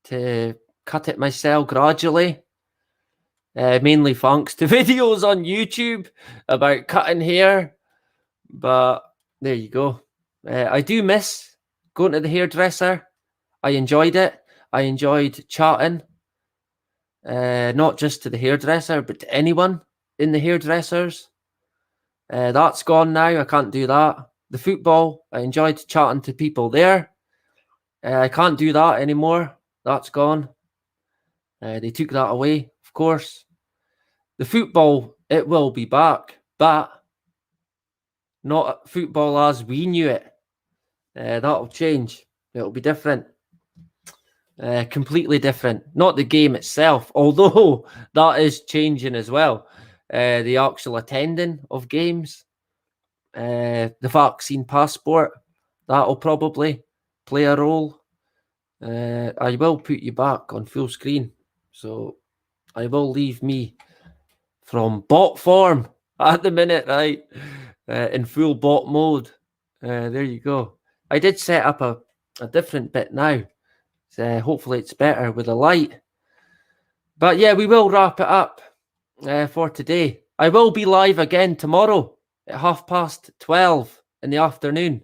Speaker 1: to cut it myself gradually. Mainly thanks to videos on YouTube about cutting hair. But there you go. I do miss going to the hairdresser. I enjoyed it. I enjoyed chatting. Not just to the hairdresser, but to anyone in the hairdressers. That's gone now. I can't do that. The football, I enjoyed chatting to people there. I can't do that anymore. That's gone. They took that away, of course. The football, it will be back, but not football as we knew it. That'll change. It'll be different. Completely different. Not the game itself, although that is changing as well. The actual attending of games, the vaccine passport, that'll probably play a role. I will put you back on full screen, so I will leave me from bot form at the minute, right? In full bot mode. There you go. I did set up a different bit now. Hopefully it's better with the light. But yeah, we will wrap it up for today. I will be live again tomorrow at 12:30 in the afternoon.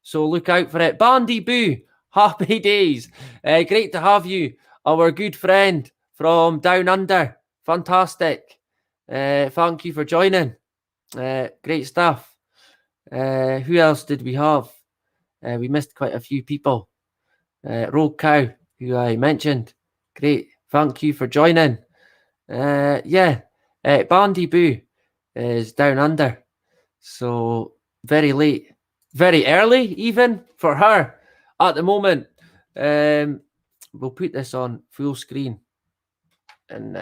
Speaker 1: So look out for it. Bandy Boo, happy days. Great to have you, our good friend from down under. Fantastic. Thank you for joining. Great stuff. Who else did we have? We missed quite a few people. Rogue Cow, who I mentioned. Great. Thank you for joining. Bandy Boo is down under. So very late. Very early, even for her at the moment. We'll put this on full screen and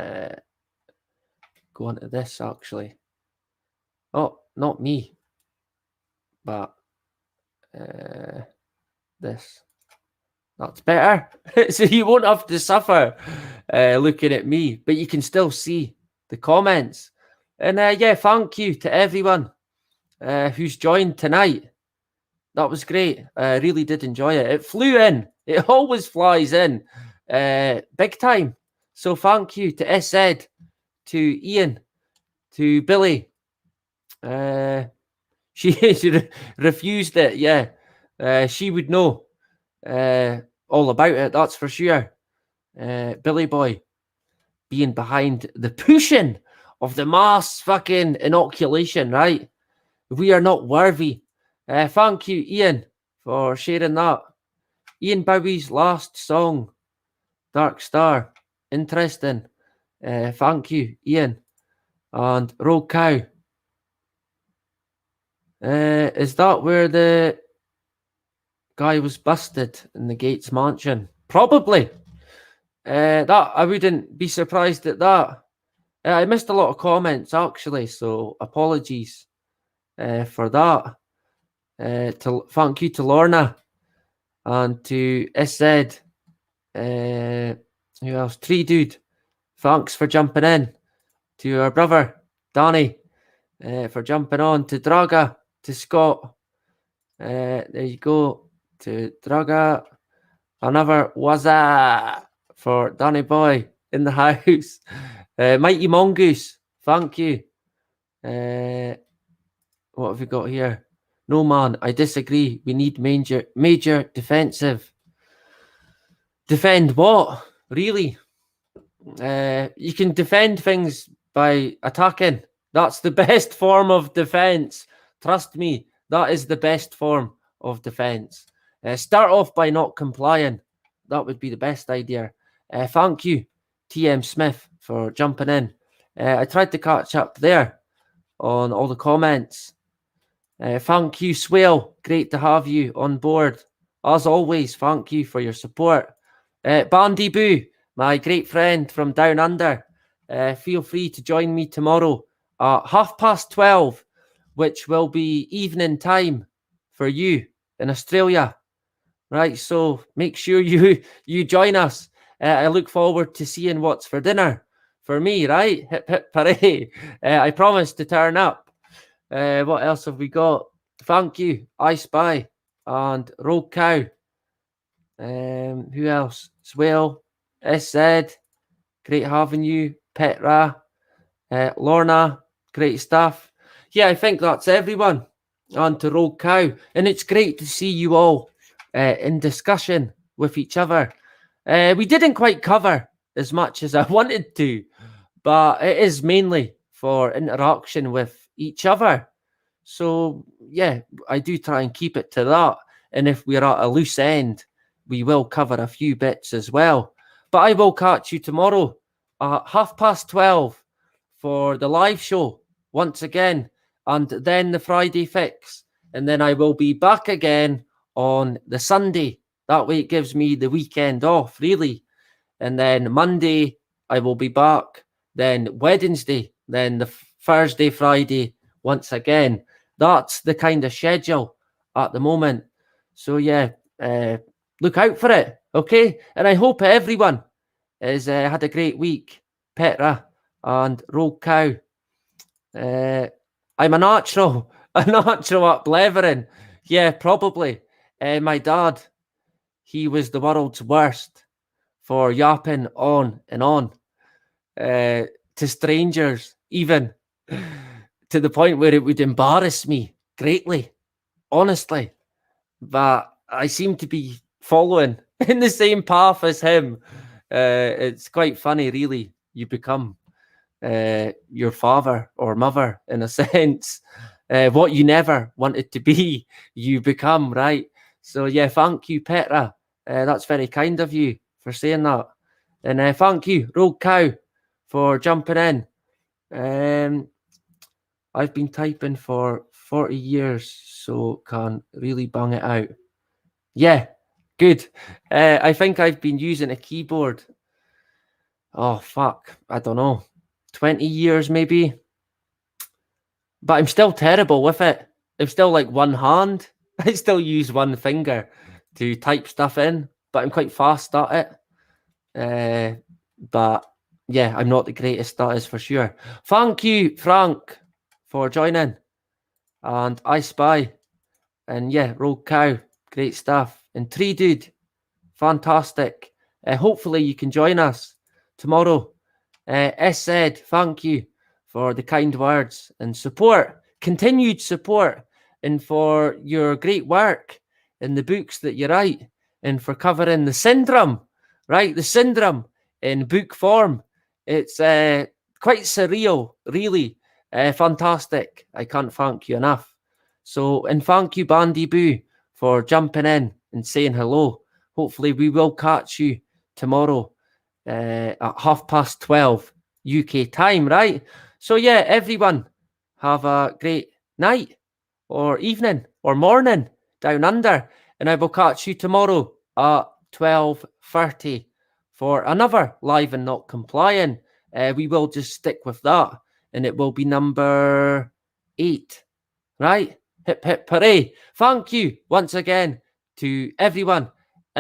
Speaker 1: go on to this actually. Oh, not me, but this. That's better. So you won't have to suffer looking at me, but you can still see the comments. And thank you to everyone who's joined tonight. That was great. I really did enjoy it. It flew in. It always flies in. Big time. So thank you to SZ, to Ian, to Billy. She refused it. Yeah. She would know all about it. That's for sure. Billy Boy being behind the pushing of the mass fucking inoculation, right? We are not worthy. Thank you, Ian, for sharing that. Ian Bowie's last song, Dark Star. Interesting. Thank you, Ian. And Rogue Cow. Is that where the guy was busted in the Gates mansion? Probably. That I wouldn't be surprised at that. I missed a lot of comments actually, so apologies for that. Thank you to Lorna and to SZ. Who else? Tree Dude. Thanks for jumping in. To our brother Danny for jumping on. To Draga. To Scott. There you go. To Draga. Another Waza for Danny Boy in the house. Mighty Mongoose. Thank you. What have we got here? No, man, I disagree. We need major defensive. Defend what? Really? You can defend things by attacking. That's the best form of defense. Trust me, that is the best form of defense. Start off by not complying. That would be the best idea. Thank you, TM Smith, for jumping in. I tried to catch up there on all the comments. Thank you, Swale. Great to have you on board. As always, thank you for your support. Bandy Boo, my great friend from down under, feel free to join me tomorrow at 12:30, which will be evening time for you in Australia. Right, so make sure you join us. I look forward to seeing what's for dinner for me, right? Hip hip hooray. I promise to turn up. What else have we got? Thank you, I Spy and Rogue Cow. Who else? Swell, SZ, great having you. Petra, Lorna, great stuff. Yeah, I think that's everyone. On to Rogue Cow. And it's great to see you all in discussion with each other. We didn't quite cover as much as I wanted to, but it is mainly for interaction with each other. So, yeah, I do try and keep it to that. And if we're at a loose end, we will cover a few bits as well. But I will catch you tomorrow at 12:30 for the live show once again, and then the Friday fix. And then I will be back again on the Sunday. That way it gives me the weekend off, really. And then Monday, I will be back. Then Wednesday, then the Thursday, Friday, once again. That's the kind of schedule at the moment. So, yeah, look out for it, okay? And I hope everyone has had a great week. Petra and Rogue Cow. I'm a natural at blethering. Yeah, probably. My dad, he was the world's worst for yapping on and on to strangers, even to the point where it would embarrass me greatly, honestly. But I seem to be following in the same path as him. It's quite funny, really. You become your father or mother in a sense. What you never wanted to be, you become, right? So, yeah, thank you, Petra. That's very kind of you for saying that. And thank you, Rogue Cow, for jumping in. I've been typing for 40 years, so can really bang it out. Yeah, good. I think I've been using a keyboard. Oh, fuck. I don't know. 20 years, maybe. But I'm still terrible with it. I'm still like one hand. I still use one finger to type stuff in, but I'm quite fast at it. But yeah, I'm not the greatest, that is for sure. Thank you, Frank, for joining. And I Spy. And yeah, Rogue Cow, great stuff. And Tree Dude, fantastic. Hopefully you can join us tomorrow. S said, thank you for the kind words and support, continued support, and for your great work in the books that you write, and for covering the syndrome, right? The syndrome in book form. It's quite surreal, really. Fantastic. I can't thank you enough. So, and thank you, Bandy Boo, for jumping in and saying hello. Hopefully, we will catch you tomorrow at 12:30 UK time, right? So, yeah, everyone, have a great night or evening or morning down under. And I will catch you tomorrow at 12:30 for another Live and Not Complying. We will just stick with that. And it will be number 8, right? Hip, hip, hooray. Thank you once again to everyone